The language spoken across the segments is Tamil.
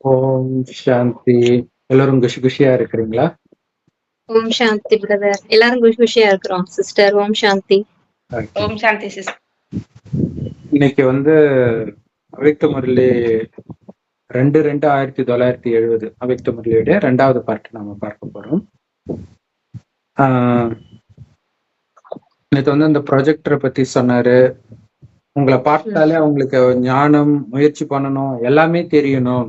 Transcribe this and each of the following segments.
ஓம் சாந்தி. எல்லாரும் குஷி குஷியா இருக்கிறீங்களா? ஓம் சாந்தி பிரதர். எல்லாரும் குஷி குஷியா இருக்கிறோம் சிஸ்டர். ஓம் சாந்தி. Okay. ஓம் சாந்தி சிஸ்டர். இன்னைக்கு அவ்யக்த முரளி 2/2/1970 அவ்யக்த முரளியுடைய 2வது பார்ட் நாம பார்க்க போறோம். நேற்று அந்த ப்ரொஜெக்டரை பத்தி சொன்னாரு. உங்களை பார்த்தாலே அவங்களுக்கு ஞானம், முயற்சி பண்ணணும், எல்லாமே தெரியணும்.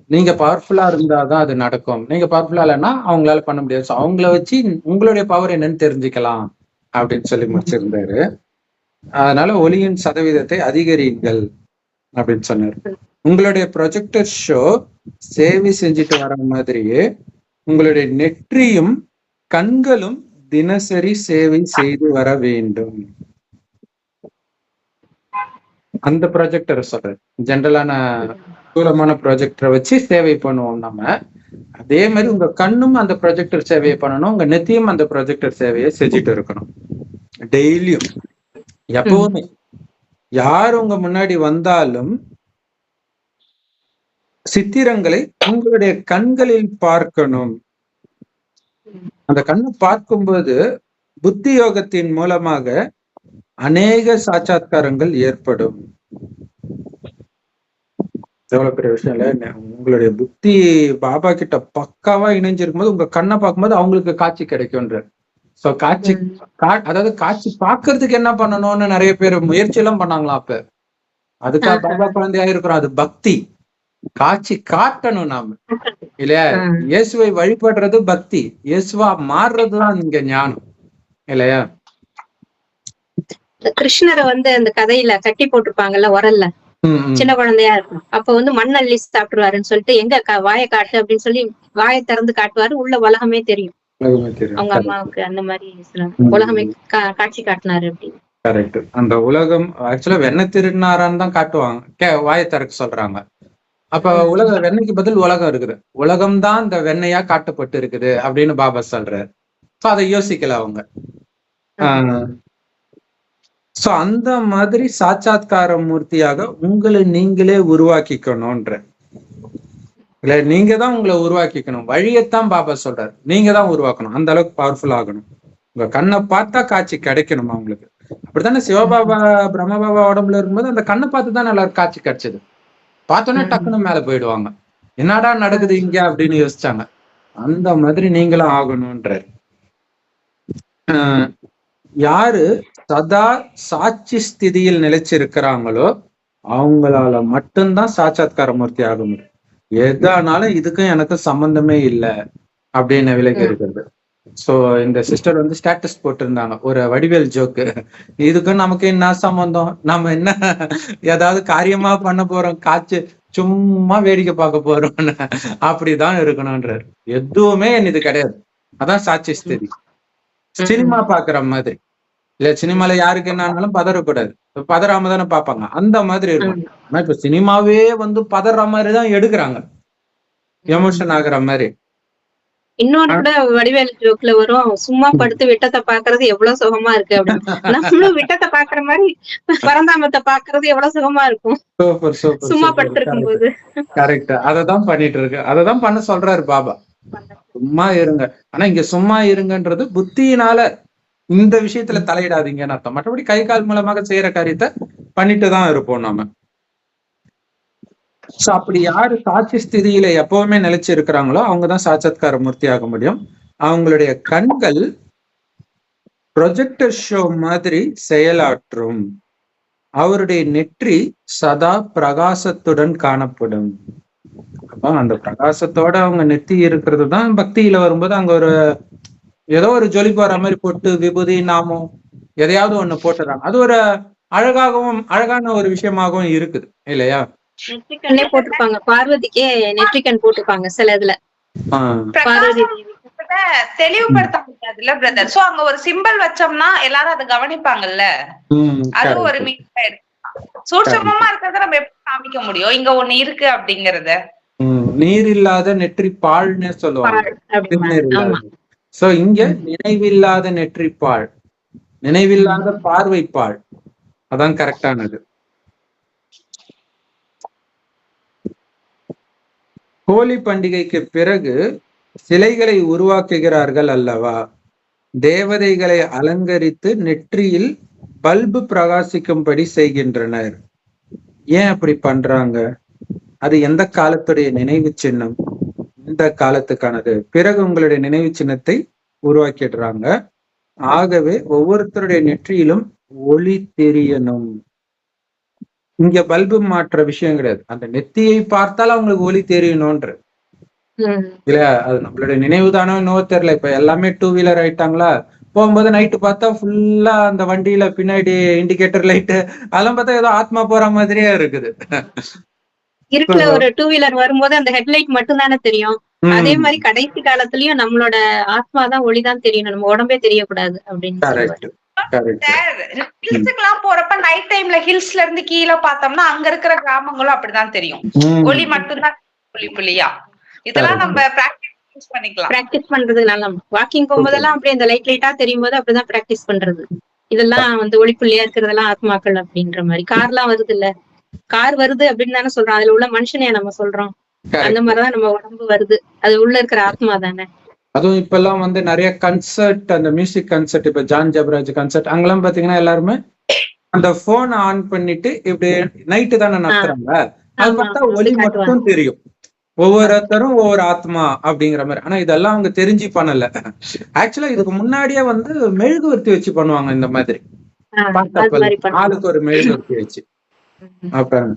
நீங்க பவர்ஃபுல்லா இருந்தாதான் அது நடக்கும். நீங்க பவர்ஃபுல்லா இல்லைன்னா அவங்களால பண்ண முடியாது. ஸோ அவங்கள வச்சு உங்களுடைய பவர் என்னன்னு தெரிஞ்சுக்கலாம் அப்படின்னு சொல்லி முடிச்சிருந்தாரு. அதனால ஒளியின் சதவீதத்தை அதிகரியுங்கள் அப்படின்னு சொன்னாரு. உங்களுடைய ப்ரொஜெக்டர் ஷோ சேவை செஞ்சுட்டு வர மாதிரியே உங்களுடைய நெற்றியும் கண்களும் தினசரி சேவை செய்து வர வேண்டும். அந்த ப்ரொஜெக்டரை சொல்றேன். ஜென்ரலான ஸ்தூலமான ப்ரொஜெக்டரை வச்சு சேவை பண்ணுவோம் நம்ம. அதே மாதிரி உங்க கண்ணும் அந்த ப்ரொஜெக்டர் சேவையை பண்ணணும், உங்க நெத்தியும் அந்த ப்ரொஜெக்டர் சேவையை செஞ்சுட்டு இருக்கணும் டெய்லியும். எப்பவுமே யார் உங்க முன்னாடி வந்தாலும் சித்திரங்களை உங்களுடைய கண்களில் பார்க்கணும். அந்த கண்ணை பார்க்கும்போது புத்தி யோகத்தின் மூலமாக அநேக சாட்சாத்காரங்கள் ஏற்படும். எவ்வளவு பெரிய விஷயம் இல்ல. உங்களுடைய புத்தி பாபா கிட்ட பக்காவா இணைஞ்சிருக்கும் போது உங்க கண்ணை பார்க்கும்போது அவங்களுக்கு காட்சி கிடைக்கும்ன்ற. சோ அதாவது காட்சி பாக்குறதுக்கு என்ன பண்ணணும்னு நிறைய பேர் முயற்சி எல்லாம் பண்ணாங்களா அப்ப. அதுக்காக பாபா குழந்தையா இருக்கிறோம். அது பக்தி. காட்சி காட்டணும் நாம இல்லையா? இயேசுவை வழிபடுறது பக்தி. இயேசுவா மாறுறதுதான் இங்க ஞானம் இல்லையா? கிருஷ்ணரை அந்த கதையில கட்டி போட்டிருப்பாங்கல்ல உரல்ல, சின்ன குழந்தையா இருக்கும். அப்ப மண் அள்ளி சாப்பிடுவாருன்னு சொல்லிட்டு எங்க வாயை காட்டு அப்படின்னு சொல்லி வாயை திறந்து காட்டுவாரு. உள்ள உலகமே தெரியும் அவங்க அம்மாவுக்கு. அந்த மாதிரி உலகமே காட்சி காட்டினாரு அப்படின்னு. கரெக்ட். அந்த உலகம் ஆக்சுவலா வெண்ணெய் திருநாரான்னு தான் காட்டுவாங்க, வாயை திறக்க சொல்றாங்க. அப்ப வெண்ணெய்க்கு பதில் உலகம் இருக்குது. உலகம் தான் இந்த வெண்ணையா காட்டப்பட்டு இருக்குது அப்படின்னு பாபா சொல்றாரு. சோ அதை யோசிக்கல அவங்க. சோ அந்த மாதிரி சாட்சாத்கார மூர்த்தியாக உங்களை நீங்களே உருவாக்கிக்கணும்ன்ற இல்ல. நீங்க தான் உங்களை உருவாக்கிக்கணும். வழியத்தான் பாபா சொல்றாரு. நீங்க தான் உருவாக்கணும். அந்த அளவுக்கு பவர்ஃபுல் ஆகணும். உங்க கண்ணை பார்த்தா காட்சி கிடைக்கணும் அவங்களுக்கு. அப்படித்தானே சிவபாபா பிரம்ம பாபா உடம்புல இருக்கும்போது அந்த கண்ணை பார்த்து தான் எல்லாரும் காட்சி கிடைச்சது. பார்த்தோன்னே டக்குன்னு மேல போயிடுவாங்க. என்னடா நடக்குது இங்க அப்படின்னு யோசிச்சாங்க. அந்த மாதிரி நீங்களும் ஆகணும்ன்றாரு. யாரு சதா சாட்சி ஸ்திதியில் நிலைச்சிருக்கிறாங்களோ அவங்களால மட்டும்தான் சாட்சாத்கார மூர்த்தி ஆக முடியும். எதானாலும் இதுக்கும் எனக்கு சம்பந்தமே இல்லை அப்படின்னு விலகி இருக்கிறது. சோ இந்த சிஸ்டர் ஸ்டேட்டஸ் போட்டிருந்தாங்க ஒரு வடிவேல் ஜோக்கு. இதுக்கும் நமக்கு என்ன சம்பந்தம், நம்ம என்ன ஏதாவது காரியமா பண்ண போறோம், காட்சி சும்மா வேடிக்கை பார்க்க போறோம்னு அப்படிதான் இருக்கணும்ன்றாரு. எதுவுமே இது கிடையாது. அதான் சாட்சி ஸ்திதி. சினிமா பாக்குற மாதிரி இல்ல. சினிமால யாருக்கு என்னாலும் பதறக்கூடாது. பதறாம தானே பாப்பாங்க. அந்த மாதிரி இருக்கும். ஆனா இப்ப சினிமாவே பதற மாதிரிதான் எடுக்கிறாங்க, எமோஷன் ஆகுற மாதிரி. இன்னொன்னு கூட வடிவேலு ஜோக்ல வரும், சும்மா படுத்து விட்டத்தை பாக்குறது எவ்வளவு சுகமா இருக்கு அப்படின்னு. நம்மளும் விட்டத்தை பாக்குற மாதிரி பரந்தாமத்தை பாக்குறது எவ்வளவு சுகமா இருக்கும் சும்மா படுத்திருக்கும் போது. கரெக்ட். அததான் பண்ணிட்டு இருக்கு. அததான் பண்ண சொல்றாரு பாபா. சும்மா இருங்க. ஆனா இங்க சும்மா இருங்கன்றது புத்தியினால இந்த விஷயத்துல தலையிடாதீங்கன்னு அர்த்தம். மற்றபடி கை கால் மூலமாக செய்யற காரியத்தை பண்ணிட்டு தான் இருப்போம் நாம. சோ அப்படி யாரு சாட்சி ஸ்திதியில எப்பவுமே நிலைச்சு இருக்கிறாங்களோ அவங்கதான் சாட்சாத்கார மூர்த்தி ஆக முடியும். அவங்களுடைய கண்கள் ப்ரொஜெக்டர் ஷோ மாதிரி செயலாற்றும். அவருடைய நெற்றி சதா பிரகாசத்துடன் காணப்படும். அப்ப அந்த பிரகாசத்தோட அவங்க நெத்தி இருக்கிறது தான் பக்தியில வரும்போது அங்க ஏதோ ஒரு ஜொலி போற மாதிரி போட்டு விபூதி நாமம் எதையாவது ஒண்ணு போட்டுறாங்க. அது ஒரு அழகான ஒரு விஷயமாகவும் இருக்குது இல்லையா? நெற்றிக்கண்ணே போட்டிருப்பாங்க. பார்வதிக்கே நெற்றிக்கண் போட்டிருப்பாங்க சில இதுல. பார்வதி தெளிவுபடுத்த முடியாதுல்ல பிரதர். சோ அங்க ஒரு சிம்பிள் வச்சோம்னா எல்லாரும் அதை கவனிப்பாங்கல்ல. அது ஒரு சூட்சமமா இருக்கிறத நம்ம எப்படி காமிக்க முடியும்? இங்க ஒண்ணு இருக்கு அப்படிங்கறத. நீர் இல்லாத நெற்றி பால்னு சொல்லுவாங்க. சோ இங்க நினைவில்லாத நெற்றிப்பாள், நினைவில்லாத பார்வைப்பாள், அதான் கரெக்டானது. ஹோலி பண்டிகைக்கு பிறகு சிலைகளை உருவாக்குகிறார்கள் அல்லவா? தேவதைகளை அலங்கரித்து நெற்றியில் பல்பு பிரகாசிக்கும்படி செய்கின்றனர். ஏன் அப்படி பண்றாங்க? அது எந்த காலத்துடைய நினைவு சின்னம்? இந்த காலத்துக்கானது. பிறகு உங்களுடைய நினைவு சின்னத்தை உருவாக்கிடுறாங்க. ஆகவே ஒவ்வொருத்தருடைய நெற்றியிலும் ஒளி தெரியணும். இங்க பல்பு மாற்ற விஷயம் கிடையாது. அந்த நெத்தியை பார்த்தாலும் அவங்களுக்கு ஒளி தெரியணும்ன்ற இல்ல. அது நம்மளுடைய நினைவு தானோ என்னவோ தெரியல. இப்ப எல்லாமே 2 வீலர் ஆயிட்டாங்களா, போகும்போது நைட்டு பார்த்தா ஃபுல்லா அந்த வண்டியில பின்னாடி இண்டிகேட்டர் லைட்டு அதெல்லாம் பார்த்தா ஏதோ ஆத்மா போற மாதிரியே இருக்குது. இருட்டுல ஒரு 2 வீலர் வரும்போது அந்த ஹெட்லைட் மட்டும் தானே தெரியும். அதே மாதிரி கடைசி காலத்துலயும் நம்மளோட ஆத்மா தான் ஒளிதான் தெரியணும், நம்ம உடம்பே தெரியக்கூடாது அப்படின்னு. ஹில்ஸுக்கெல்லாம் போறப்ப நைட் டைம்ல ஹில்ஸ்ல இருந்து கீழே பார்த்தோம்னா அங்க இருக்கிற கிராமங்களும் அப்படிதான் தெரியும். ஒளி மட்டும்தான் புள்ளி புள்ளியா. இதெல்லாம் நம்ம பிராக்டிஸ் பண்ணிக்கலாம். பிராக்டிஸ் பண்றதுனால வாக்கிங் போகும்போதெல்லாம் அப்படியே அந்த லைட்டா தெரியும் போது அப்படிதான் பிராக்டிஸ் பண்றது. இதெல்லாம் வந்து ஒளிப்புள்ளியா இருக்கிறதெல்லாம் ஆத்மாக்கள் அப்படின்ற மாதிரி. கார்லாம் வருது இல்ல, கார் வருது அப்படின்னு தானே சொல்றோம், அதுல உள்ள மனுஷனையா நம்ம சொல்றோம். அந்த மாதிரிதான் நம்ம உடம்பு வருது, அது உள்ள இருக்கிற ஆத்மா தானே. அதுவும் இப்ப எல்லாம் வந்து நிறைய கன்சர்ட், அந்த மியூசிக் கன்சர்ட், இப்ப ஜான் ஜபராஜ் கன்சர்ட், அங்கெல்லாம் பாத்தீங்கன்னா எல்லாருமே அந்த போன் ஆன் பண்ணிட்டு இப்படி நைட்டு தானே நடத்துறாங்க. அது பார்த்தா ஒளி மட்டும் தெரியும். ஒவ்வொருத்தரும் ஒவ்வொரு ஆத்மா அப்படிங்கிற மாதிரி. ஆனா இதெல்லாம் அவங்க தெரிஞ்சு பண்ணல. ஆக்சுவலா இதுக்கு முன்னாடியே வந்து மெழுகுவர்த்தி வச்சு பண்ணுவாங்க இந்த மாதிரி. ஆளுக்கு ஒரு மெழுகுவர்த்தி வச்சு. அப்புறம்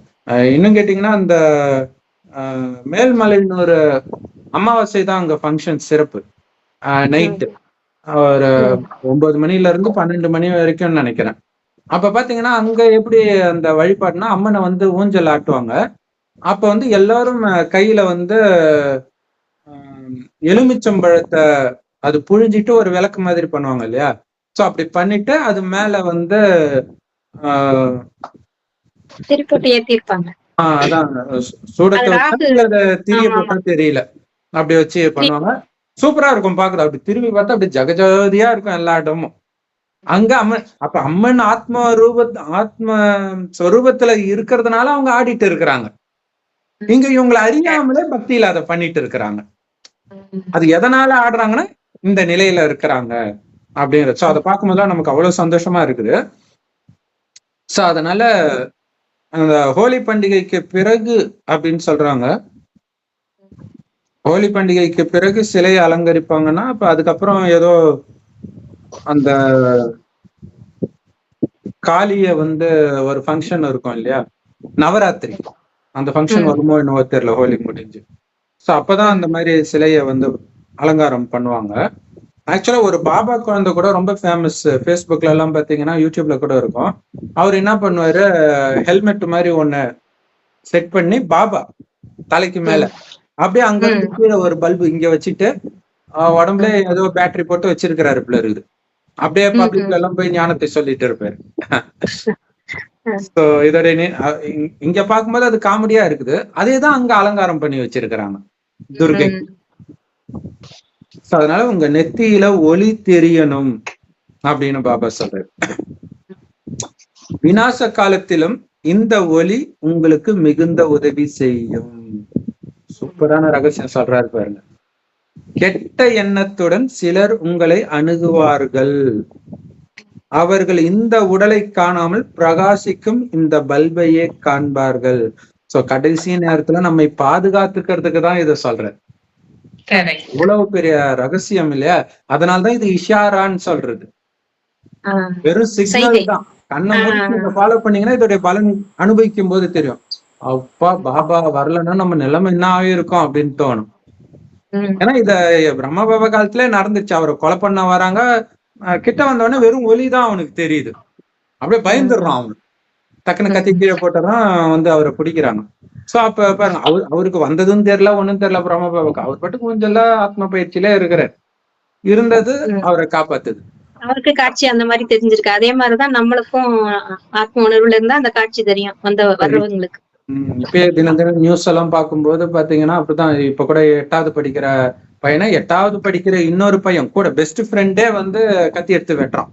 இன்னும் கேட்டீங்கன்னா அந்த மேல்மலைன்னு ஒரு அமாவாசை தான் அங்க ஃபங்க்ஷன் சிறப்பு. நைட்டு ஒரு 9 மணில இருந்து 12 மணி வரைக்கும் நினைக்கிறேன். அப்ப பாத்தீங்கன்னா அங்க எப்படி அந்த வழிபாடுனா, அம்மனை வந்து ஊஞ்சல் ஆட்டுவாங்க. அப்ப வந்து எல்லாரும் கையில வந்து எலுமிச்சம்பழத்தை அது புழிஞ்சிட்டு ஒரு விளக்கு மாதிரி பண்ணுவாங்க இல்லையா. சோ அப்படி பண்ணிட்டு அது மேல வந்து அதான் சூடத்தை திரிய போட்டா தெரியல, அப்படி வச்சு பண்ணுவாங்க. சூப்பரா இருக்கும் பாக்குறது. அப்படி திரும்பி பார்த்தா அப்படி ஜகஜோதியா இருக்கும் எல்லா இடமும். அங்க அம்மன், அப்ப அம்மன் ஆத்ம ஸ்வரூபத்துல இருக்கிறதுனால அவங்க ஆடிட்டு இருக்கிறாங்க. இங்க இவங்களை அறியாமலே பக்தியில அதை பண்ணிட்டு இருக்கிறாங்க. அது எதனால ஆடுறாங்கன்னா இந்த நிலையில இருக்கிறாங்க அப்படிங்கிறது. சோ அதை பார்க்கும்போதுலாம் நமக்கு அவ்வளவு சந்தோஷமா இருக்குது. சோ அதனால அந்த ஹோலி பண்டிகைக்கு பிறகு அப்படின்னு சொல்றாங்க. ஹோலி பண்டிகைக்கு பிறகு சிலையை அலங்கரிப்பாங்கன்னா, அப்ப அதுக்கப்புறம் ஏதோ அந்த காளிய வந்து ஒரு ஃபங்க்ஷன் இருக்கும் இல்லையா, நவராத்திரி, அந்த ஃபங்க்ஷன் வருமோ என்னவோ தெரியல, ஹோலி முடிஞ்சு. ஸோ அப்பதான் அந்த மாதிரி சிலையை வந்து அலங்காரம் பண்ணுவாங்க. ஆக்சுவலா ஒரு பாபா குழந்தை கூட ரொம்ப ஃபேமஸ், ஃபேஸ்புக்ல எல்லாம் பாத்தீங்கன்னா, யூடியூப்ல கூட இருக்கும். அவர் என்ன பண்ணுவாரு, ஹெல்மெட் மாதிரி ஒண்ணு செட் பண்ணி பாபா தலைக்கு மேல அப்படியே அங்க இருந்து கீழே ஒரு பல்பு இங்க வச்சுட்டு உடம்புல ஏதோ பேட்டரி போட்டு வச்சிருக்கிறாரு போல இருக்குது. அப்படியே பப்ளிக்ல எல்லாம் போய் ஞானத்தை சொல்லிட்டு இருப்பாரு. இதோட இங்க பார்க்கும்போது அது காமெடியா இருக்குது. அதேதான் அங்க அலங்காரம் பண்ணி வச்சிருக்கிறாங்க துர்கை. அதனால உங்க நெத்தியில ஒளி தெரியணும் அப்படின்னு பாபா சொல்றாரு. விநாச காலத்திலும் இந்த ஒளி உங்களுக்கு மிகுந்த உதவி செய்யும். சூப்பரான ரகசியம் சொல்றாரு பாருங்க. கெட்ட எண்ணத்துடன் சிலர் உங்களை அணுகுவார்கள். அவர்கள் இந்த உடலை காணாமல் பிரகாசிக்கும் இந்த பல்பையே காண்பார்கள். சோ கடைசி நேரத்துல நம்மை பாதுகாத்துக்கிறதுக்கு தான் இதை சொல்றேன். இவ்வளவு பெரிய ரகசியம் இல்லையா. அதனால்தான் இது இஷாரான்னு சொல்றது. வெறும் சிக்னல் தான். கண்ணை மூடி ஃபாலோ பண்ணீங்கன்னா இதோடைய பலன் அனுபவிக்கும் போது தெரியும். அப்பா பாபா வரலன்னா நம்ம நிலைமை என்ன ஆகிருக்கும் அப்படின்னு தோணும். ஏன்னா இத பிரம்ம பாபா காலத்துல நடந்துச்சு. அவரை கொலை பண்ண வராங்க, கிட்ட வந்தவொடனே வெறும் ஒலிதான் அவனுக்கு தெரியுது. அப்படியே பயந்துடுறான் அவனு. டக்குனு கத்தி கீழே போட்டதான் வந்து அவரை பிடிக்கிறாங்க. சோ அப்ப பாருங்க, அவருக்கு வந்ததுன்னு தெரியல, ஒண்ணும் தெரியல பிரம்ம பாபாவுக்கு. அவர் பாட்டுக்கு கொஞ்சம் ஆத்ம பயிற்சியில இருக்கிறார். இருந்தது அவரை காப்பாத்துது. அவருக்கு காட்சி அந்த மாதிரி தெரிஞ்சிருக்கு. அதே மாதிரிதான் நம்மளுக்கும் ஆத்ம உணர்வுல இருந்தா அந்த காட்சி தெரியும் வர்றவங்களுக்கு. இப்ப தினம் தினம் நியூஸ் எல்லாம் பார்க்கும்போது பாத்தீங்கன்னா அப்படிதான். இப்ப கூட 8வது படிக்கிற பையனை 8வது படிக்கிற இன்னொரு பையன் கூட பெஸ்ட் ஃப்ரெண்டே வந்து கத்தி எடுத்து வெட்டுறான்.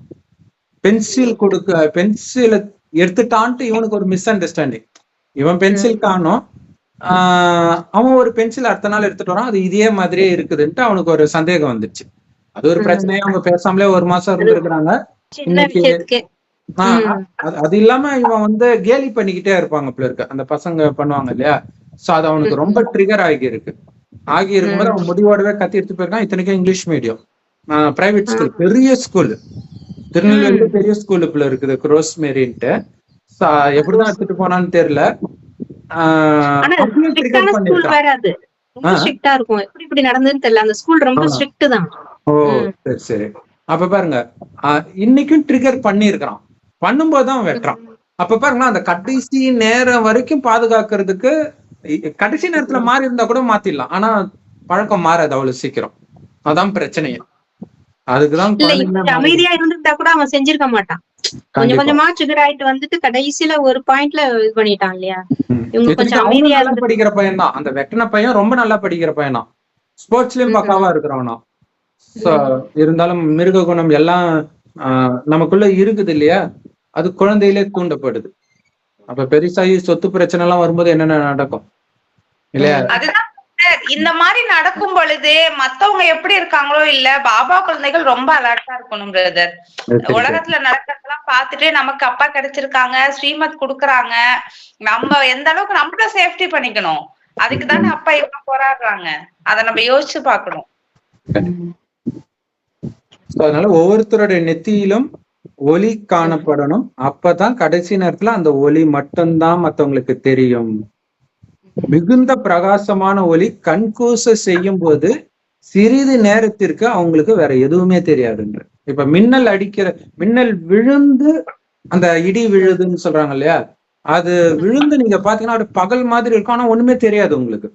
பென்சில் எடுத்துட்டான்ட்டு இவனுக்கு ஒரு மிஸ் அண்டர்ஸ்டாண்டிங். இவன் பென்சில் காணும், அவன் ஒரு பென்சில் அடுத்த நாள் எடுத்துட்டு வரான், அது இதே மாதிரியே இருக்குதுன்ட்டு அவனுக்கு ஒரு சந்தேகம் வந்துருச்சு. அது ஒரு பிரச்சனையா அவங்க பேசாமலே 1 மாசம் இருந்திருக்கிறாங்க. இன்னைக்கு அது இல்லாம இவன் வந்து கேலி பண்ணிக்கிட்டே இருப்பாங்க போல இருக்கு, அந்த பசங்க பண்ணுவாங்க இல்லையா. சோ அது அவனுக்கு ரொம்ப ட்ரிகர் ஆகி இருக்கும்போது அவன் முடிவோடவே கத்தி எடுத்து போயிருக்கான். இத்தனைக்கும் இங்கிலீஷ் மீடியம், பிரைவேட் ஸ்கூல், பெரிய ஸ்கூல், திருநெல்வேலியில பெரிய ஸ்கூலுக்குள்ள இருக்குது, ரோஸ்மேரின்ட்டு. எப்படிதான் எடுத்துட்டு போனான்னு தெரியல. ஓ சரி சரி. அப்ப பாருங்க, இன்னைக்கும் ட்ரிகர் பண்ணிருக்கான், பண்ணும்போதுதான் வெட்டுறான். அப்ப பாருங்க, அந்த கடைசி நேரம் வரைக்கும் பாதுகாக்கிறதுக்கு கடைசி நேரத்துல மாறி இருந்தா கூட மாத்திடலாம், ஆனா பழக்கம் மாறாது அவ்வளவு சீக்கிரம். அதான் பிரச்சனையே. அதுக்குதான் அமைதியா இருந்திருந்தா கூட அவன் செஞ்சிருக்க மாட்டான். கொஞ்சம் கொஞ்சமா ட்ரிகர் ஆயிட்டு வந்துட்டு கடைசியில ஒரு பாயிண்ட்ல இது பண்ணிட்டான் இல்லையா. இவங்க கொஞ்சம் அமைதியா படிக்கிற பையன் தான் அந்த வெட்டன பையன், ரொம்ப நல்லா படிக்கிற பையன் தான், ஸ்போர்ட்ஸ்லயும் பக்காவா இருக்கிறவனா. இருந்தாலும் மிருக குணம் எல்லாம் நமக்குள்ள இருக்குது இல்லையா, அது குழந்தையிலே தூண்டப்படுது. அப்ப பெருசாகி சொத்து பிரச்சனை எல்லாம் வரும்போது என்னென்ன நடக்கும் இல்லையா. இந்த மாதிரி நடக்கும் பொழுது மத்தவங்க எப்படி இருக்காங்களோ இல்ல, பாபா குழந்தைகள் ரொம்ப அலர்ட்டா இருக்கணும் பிரதர். உலகத்துல நடக்கிறதெல்லாம் பார்த்துட்டு நமக்கு அப்பா கிடைச்சிருக்காங்க, ஸ்ரீமத் குடுக்கறாங்க, நம்ம எந்த அளவுக்கு நம்மள சேஃப்டி பண்ணிக்கணும், அதுக்குதானே அப்பா இவ்வளவு போராடுறாங்க. அத நம்ம யோசிச்சு பாக்கணும். அதனால ஒவ்வொருத்தருடைய நெத்தியிலும் ஒளி காணப்படணும். அப்பதான் கடைசி நேரத்துல அந்த ஒளி மட்டும்தான் மத்தவங்களுக்கு தெரியும். மிகுந்த பிரகாசமான ஒளி கண்கூச செய்யும் போது சிறிது நேரத்திற்கு அவங்களுக்கு வேற எதுவுமே தெரியாதுன்ற. இப்ப மின்னல் விழுந்து அந்த இடி விழுதுன்னு சொல்றாங்க இல்லையா, அது விழுந்து நீங்க பாத்தீங்கன்னா அப்படியே பகல் மாதிரி இருக்கும், ஆனா ஒண்ணுமே தெரியாது உங்களுக்கு.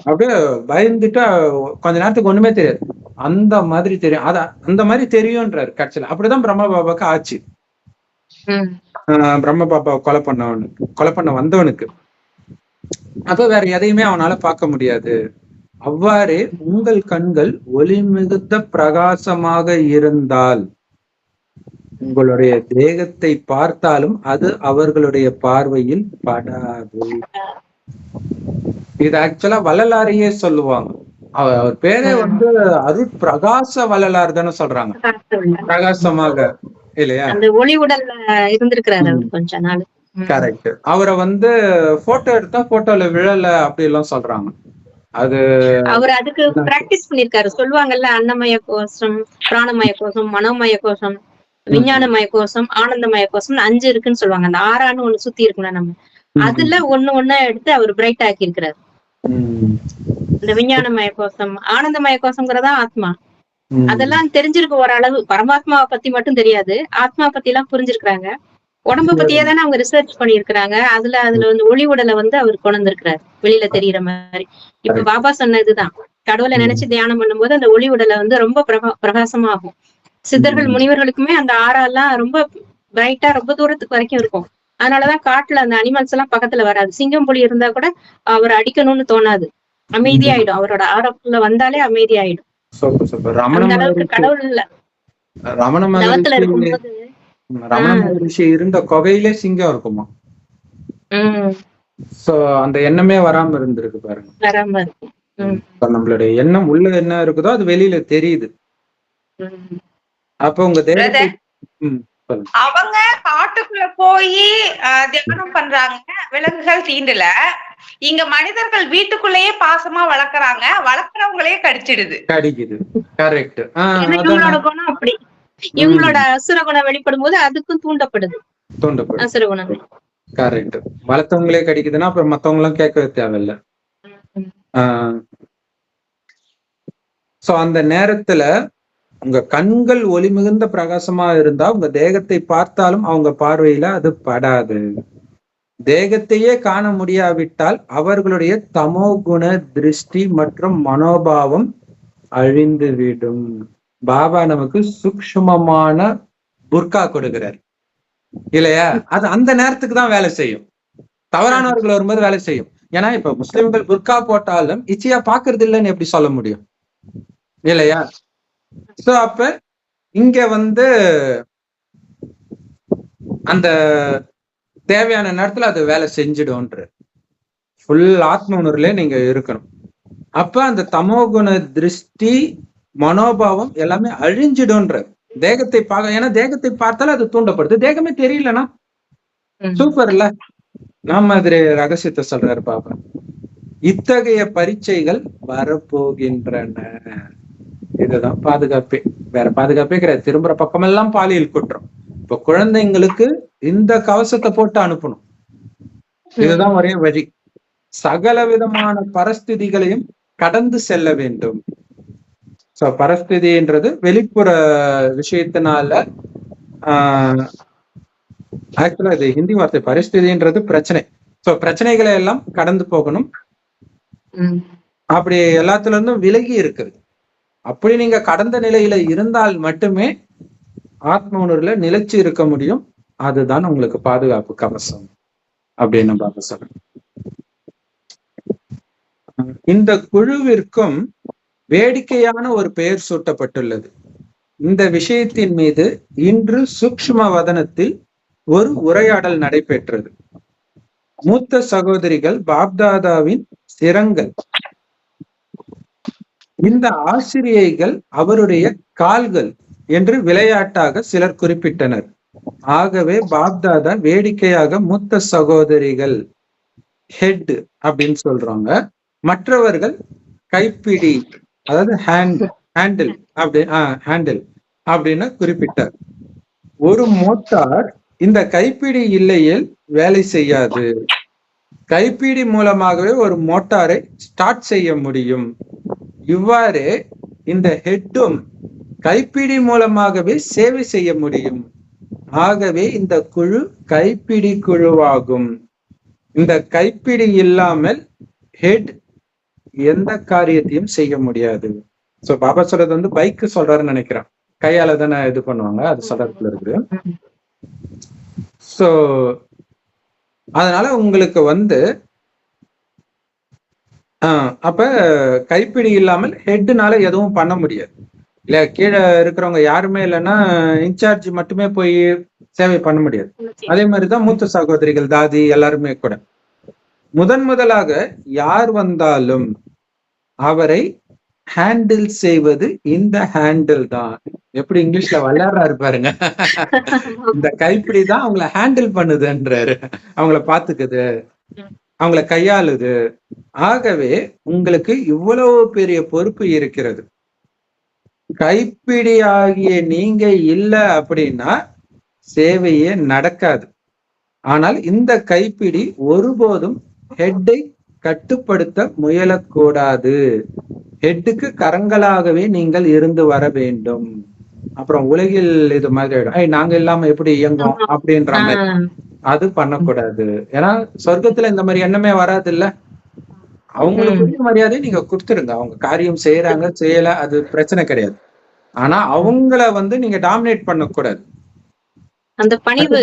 அப்படியே பயந்துட்டு கொஞ்ச நேரத்துக்கு ஒண்ணுமே தெரியாது, அந்த மாதிரி தெரியும். அந்த மாதிரி தெரியும்ன்றாரு கட்சியில. அப்படிதான் பிரம்ம பாபாவுக்கு ஆச்சு. பிரம்ம பாபாவை கொலை பண்ண வந்தவனுக்கு அப்ப வேற எதையுமே அவனால பார்க்க முடியாது. அவ்வாறே உங்கள் கண்கள் ஒளி மிகுந்த பிரகாசமாக இருந்தால் உங்களுடைய தேகத்தை பார்த்தாலும் அது அவர்களுடைய பார்வையில் படாது. இது ஆக்சுவலா வள்ளலாரையே சொல்லுவாங்க. அவர் பேரே வந்து அருட் பிரகாச வள்ளலார் தானே சொல்றாங்க, பிரகாசமாக இல்லையா. அந்த ஒளி உடல்ல இருந்திருக்கிறாரு கொஞ்ச நாள். கரெக்ட். அவரை வந்து போட்டோ எடுத்தா போட்டோல விழல அப்படி எல்லாம் சொல்றாங்க. அது அவர் அதுக்கு பிராக்டிஸ் பண்ணிருக்காரு. சொல்லுவாங்கல்ல, அன்னமய கோஷம், பிராணமய கோஷம், மனோமய கோஷம், விஞ்ஞானமய கோஷம், ஆனந்தமய கோஷம் 5 இருக்குன்னு சொல்லுவாங்க. அந்த 6 ஒண்ணு சுத்தி இருக்குன்னா நம்ம அதுல ஒண்ணு எடுத்து அவர் பிரைட் ஆக்கி இருக்கிறாரு. இந்த விஞ்ஞானமய கோஷம், ஆனந்தமய கோஷம்ங்கிறதா ஆத்மா. அதெல்லாம் தெரிஞ்சிருக்கு ஓரளவு. பரமாத்மாவை பத்தி மட்டும் தெரியாது, ஆத்மா பத்தி எல்லாம் புரிஞ்சிருக்கிறாங்க. உடம்ப பத்தியே தானே அவங்க ரிசர்ச் பண்ணிருக்கிறாங்க. அதுல வந்து ஒளி உடலை வந்து அவர் கொண்டு வந்திருக்கிறாரு வெளியில தெரியற மாதிரி. இப்ப பாபா சொன்னதுதான், கடவுளை நினைச்சு தியானம் பண்ணும்போது அந்த ஒளி உடலை வந்து ரொம்ப பிரகாசமாகும். சித்தர்கள் முனிவர்களுக்குமே அந்த ஆறாலாம் ரொம்ப பிரைட்டா ரொம்ப தூரத்துக்கு வரைக்கும் இருக்கும். அதனாலதான் காட்டுல அந்த அனிமல்ஸ் எல்லாம் பக்கத்துல வராது. சிங்கம் புலி இருந்தா கூட அவர் அடிக்கணும்னு தோணாது, அமைதியாயிடும். அவரோட ஆரோக்குள்ள வந்தாலே அமைதியாயிடும். அந்த அளவுக்கு கடவுள் இல்ல. தவத்துல இருக்கும்போது ரமண மகரிஷி இருந்த கொகையிலே சிங்கம் இருக்குமா. சோ அந்த எண்ணமே வராம இருந்திருக்கு பாருங்க. நம்மளுடைய எண்ணம் உள்ள என்ன இருக்குதோ அது வெளியில தெரியுது. அப்ப உங்க அவங்க காட்டுக்குள்ள போய் தியானம் பண்றாங்க, விலங்குகள் தீண்டல. இங்க மனிதர்கள் வீட்டுக்குள்ளேயே பாசமா வளர்க்கறாங்க, வளர்க்கறவங்களையே கடிச்சிடுது. கரெக்ட். இவங்களோட குணம் அப்படி, இவங்களோட அசுர குணம் வெளிப்படும் போது அதுக்கும் தூண்டப்படுது அசுர குணம். கரெக்ட். வளர்த்தவங்களே கடிக்குதுன்னா அப்புறம் மத்தவங்க எல்லாம் கேட்கவே தேவையில்ல. சோ அந்த நேரத்துல உங்க கண்கள் ஒளி மிகுந்த பிரகாசமா இருந்தா உங்க தேகத்தை பார்த்தாலும் அவங்க பார்வையில அது படாது. தேகத்தையே காண முடியாவிட்டால் அவர்களுடைய தமோ குண திருஷ்டி மற்றும் மனோபாவம் அழிந்துவிடும். பாபா நமக்கு சூக்ஷ்மமான புர்கா கொடுக்கிறார் இல்லையா. அது அந்த நேரத்துக்கு தான் வேலை செய்யும், தவறானவர்கள் வரும்போது வேலை செய்யும். ஏன்னா இப்ப முஸ்லிம்கள் புர்கா போட்டாலும் இச்சையா பாக்குறது இல்லைன்னு எப்படி சொல்ல முடியும் இல்லையா. சோ அப்ப இங்க வந்து அந்த தேவையான நேரத்துல அது வேலை செஞ்சிடும்ன்ற. ஃபுல் ஆத்ம உணர்வுல நீங்க இருக்கணும். அப்ப அந்த தமோகுண திருஷ்டி மனோபாவம் எல்லாமே அழிஞ்சிடும்ன்ற. தேகத்தை பார்க்க, ஏன்னா தேகத்தை பார்த்தாலும் அது தூண்டப்படுது. தேகமே தெரியலனா சூப்பர் இல்ல. நம்ம மாதிரி ரகசியத்தை சொல்றாரு பாப்பா. இத்தகைய பரீட்சைகள் வரப்போகின்றன. இதுதான் பாதுகாப்பே, வேற பாதுகாப்பே கிடையாது. திரும்புற பக்கமெல்லாம் பாலியல் குற்றம். இப்ப குழந்தைங்களுக்கு இந்த கவசத்தை போட்டு அனுப்பணும். இதுதான் ஒரே வழி. சகல விதமான பரஸ்திதிகளையும் கடந்து செல்ல வேண்டும். சோ பரஸ்திதின்றது வெளிப்புற விஷயத்தினால, ஆக்சுவலா இது ஹிந்தி வார்த்தை. பரிஸ்திதின்றது பிரச்சனை. சோ பிரச்சனைகளை எல்லாம் கடந்து போகணும். அப்படி எல்லாத்துல இருந்தும் விலகி இருக்குது. அப்படி நீங்க கடந்த நிலையில இருந்தால் மட்டுமே ஆத்ம உணர்வுல நிலைச்சு இருக்க முடியும். அதுதான் உங்களுக்கு பாதுகாப்பு கவசம் அப்படின்னு பார்க்க சொல்றேன். இந்த குழுவிற்கும் வேடிக்கையான ஒரு பெயர் சூட்டப்பட்டுள்ளது. இந்த விஷயத்தின் மீது இன்று சூக்ஷ்ம வதனத்தில் ஒரு உரையாடல் நடைபெற்றது. மூத்த சகோதரிகள் பாப்தாதாவின் சிரங்கள். இந்த ஆசிரியைகள் அவருடைய கால்கள் என்று விளையாட்டாக சிலர் குறிப்பிட்டனர். ஆகவே பாப்தாதா வேடிக்கையாக மூத்த சகோதரிகள் ஹெட் அப்படின்னு சொல்றாங்க, மற்றவர்கள் கைப்பிடி, அதாவது ஹேண்டில் அப்படின்னு குறிப்பிட்டார். ஒரு மோட்டார் இந்த கைப்பிடி இல்லையில் வேலை செய்யாது. கைப்பிடி மூலமாகவே ஒரு மோட்டாரை ஸ்டார்ட் செய்ய முடியும். இவ்வாறு இந்த ஹெட்டும் கைப்பிடி மூலமாகவே சேவை செய்ய முடியும். ஆகவே இந்த குழு கைப்பிடி குழுவாகும். இந்த கைப்பிடி இல்லாமல் ஹெட் எந்த காரியத்தையும் செய்ய முடியாது. சோ பாபா சொல்றது வந்து பைக் சொல்றாருன்னு நினைக்கிறேன். கையால தானே இது பண்ணுவாங்க, அது சொல்றதுல இருக்கு. சோ அதனால உங்களுக்கு வந்து அப்ப கைப்பிடி இல்லாமல் ஹெட்னால எதுவும் பண்ண முடியாது இல்ல. கீழே இருக்கிறவங்க யாருமே இல்லைன்னா இன்சார்ஜ் மட்டுமே போய் சேவை பண்ண முடியாது. அதே மாதிரிதான் மூத்த சகோதரிகள், தாதி எல்லாருமே கூட முதலாக யார் வந்தாலும் அவரை ஹேண்டில் செய்வது இந்த ஹேண்டில் தான். எப்படி இங்கிலீஷ்ல விளையாடுறாரு பாருங்க. இந்த கைப்பிடி தான் அவங்கள ஹேண்டில் பண்ணுதுன்றாரு, அவங்கள பாத்துக்குது, அவங்கள கையாளுது. ஆகவே உங்களுக்கு இவ்வளவு பெரிய பொறுப்பு இருக்கிறது. கைப்பிடி ஆகிய நீங்க இல்ல அப்படின்னா சேவையே நடக்காது. ஆனால் இந்த கைப்பிடி ஒருபோதும் ஹெட்டை கட்டுப்படுத்த முயலக்கூடாது. ஹெட்டுக்கு கரங்களாகவே நீங்கள் இருந்து வர வேண்டும். அப்புறம் உலகில் இது மாதிரி நாங்க இல்லாம எப்படி இயங்கும் அப்படின்ற மாதிரி அது பண்ணக்கூடாது. ஏன்னா சொர்க்கத்துல இந்த மாதிரி எண்ணமே வராது இல்ல. அவங்களுக்கு மரியாதையை நீங்க கொடுத்துருங்க. அவங்க காரியம் செய்யறாங்க செய்யல, அது பிரச்சனை கிடையாது. ஆனா அவங்கள வந்து நீங்க டாமினேட் பண்ணக்கூடாது. அந்த பணிவு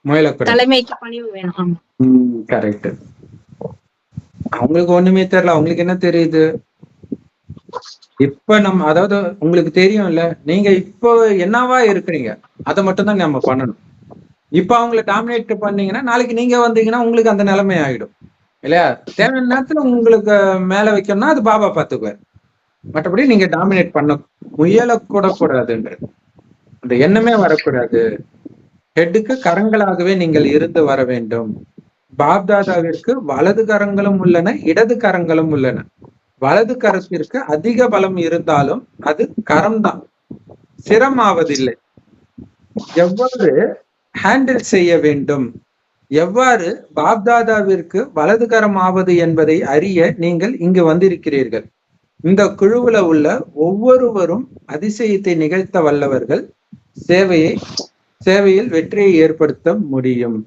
முயலக்கூடாது. தலைமைக்கு பணிவு வேணும். கரெக்ட். அவங்களுக்கு ஒண்ணுமே தெரியல. அவங்களுக்கு என்ன தெரியுது? இப்ப நம்ம, அதாவது உங்களுக்கு தெரியும் இல்ல, நீங்க இப்போ என்னவா இருக்கிறீங்க அதை மட்டும் தான் நம்ம பண்ணணும். இப்ப அவங்கள டாமினேட் பண்ணீங்கன்னா நாளைக்கு நீங்க வந்தீங்கன்னா உங்களுக்கு அந்த நிலைமை ஆயிடும் இல்லையா. தேவையான நேரத்துல உங்களுக்கு மேல வைக்கணும்னா அது பாபா பாத்துக்குவார். மற்றபடி நீங்க டாமினேட் பண்ண முயலக்கூட கூடாதுன்றது, அந்த எண்ணமே வரக்கூடாது. ஹெட்டுக்கு கரங்களாகவே நீங்கள் இருந்து வர வேண்டும். பாப்தாதாவிற்கு வலது கரங்களும் உள்ளன, இடது கரங்களும் உள்ளன. வலது கரத்திற்கு அதிக பலம் இருந்தாலும் அது கரம்தான், சிரமாவதில்லை. எவ்வாறு ஹேண்டில் செய்ய வேண்டும், எவ்வாறு பாப்தாதாவிற்கு வலது கரம் ஆவது என்பதை அறிய நீங்கள் இங்கு வந்திருக்கிறீர்கள். இந்த குழுவுல உள்ள ஒவ்வொருவரும் அதிசயத்தை நிகழ்த்த வல்லவர்கள். சேவையில் வெற்றியை ஏற்படுத்த முடியும்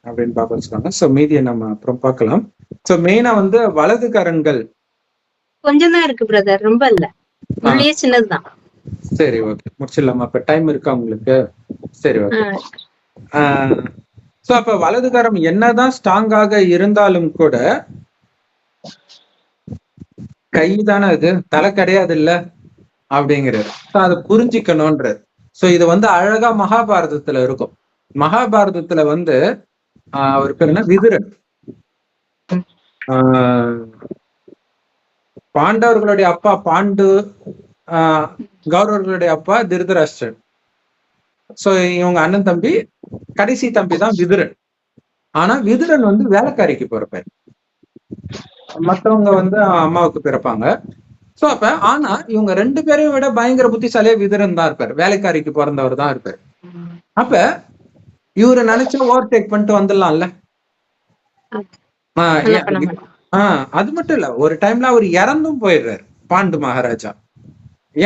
அப்படின்னு பாப்பா சொல்றாங்க. சோ மீதியை நம்ம அப்புறம் பார்க்கலாம். சோ மெயினா வந்து வலது கரங்கள் கொஞ்சம் தான் இருக்கு பிரதர், ரொம்ப இல்ல, சின்னதுதான். சரி, ஓகே, முடிச்சிடலாமா? இப்ப டைம் இருக்கா உங்களுக்கு? சரி, ஓகே. சோ அப்ப வலது கரம் என்னதான் ஸ்ட்ராங்காக இருந்தாலும் கூட கை தானே, அது தலை கிடையாது இல்ல அப்படிங்கிறது. அதை புரிஞ்சுக்கணும்ன்றது. சோ இது வந்து அழகா மகாபாரதத்துல இருக்கும். மகாபாரதத்துல வந்து அவர் பேர் என்ன, விதுரன். பாண்டவர்களுடைய அப்பா பாண்டு, கௌரவர்களுடைய அப்பா திருதராஷ்டிரன். சோ இவங்க அண்ணன் தம்பி. கடைசி தம்பி தான் விதுரன். ஆனா விதுரன் வந்து வேலைக்காரிக்கு பிறப்பாரு, மத்தவங்க வந்து அம்மாவுக்கு பிறப்பாங்க. சோ அப்ப ஆனா இவங்க 2 பேரையும் விட பயங்கர புத்திசாலியா விதுரன் தான் இருப்பாரு, வேலைக்காரிக்கு பிறந்தவர் தான் இருப்பாரு. அப்ப இவரு நினைச்சா ஓவர்டேக் பண்ணிட்டு வந்துடலாம்ல. அது மட்டும் இல்ல, ஒரு டைம்ல அவர் இறந்தும் போயிடுறாரு பாண்டு மகாராஜா.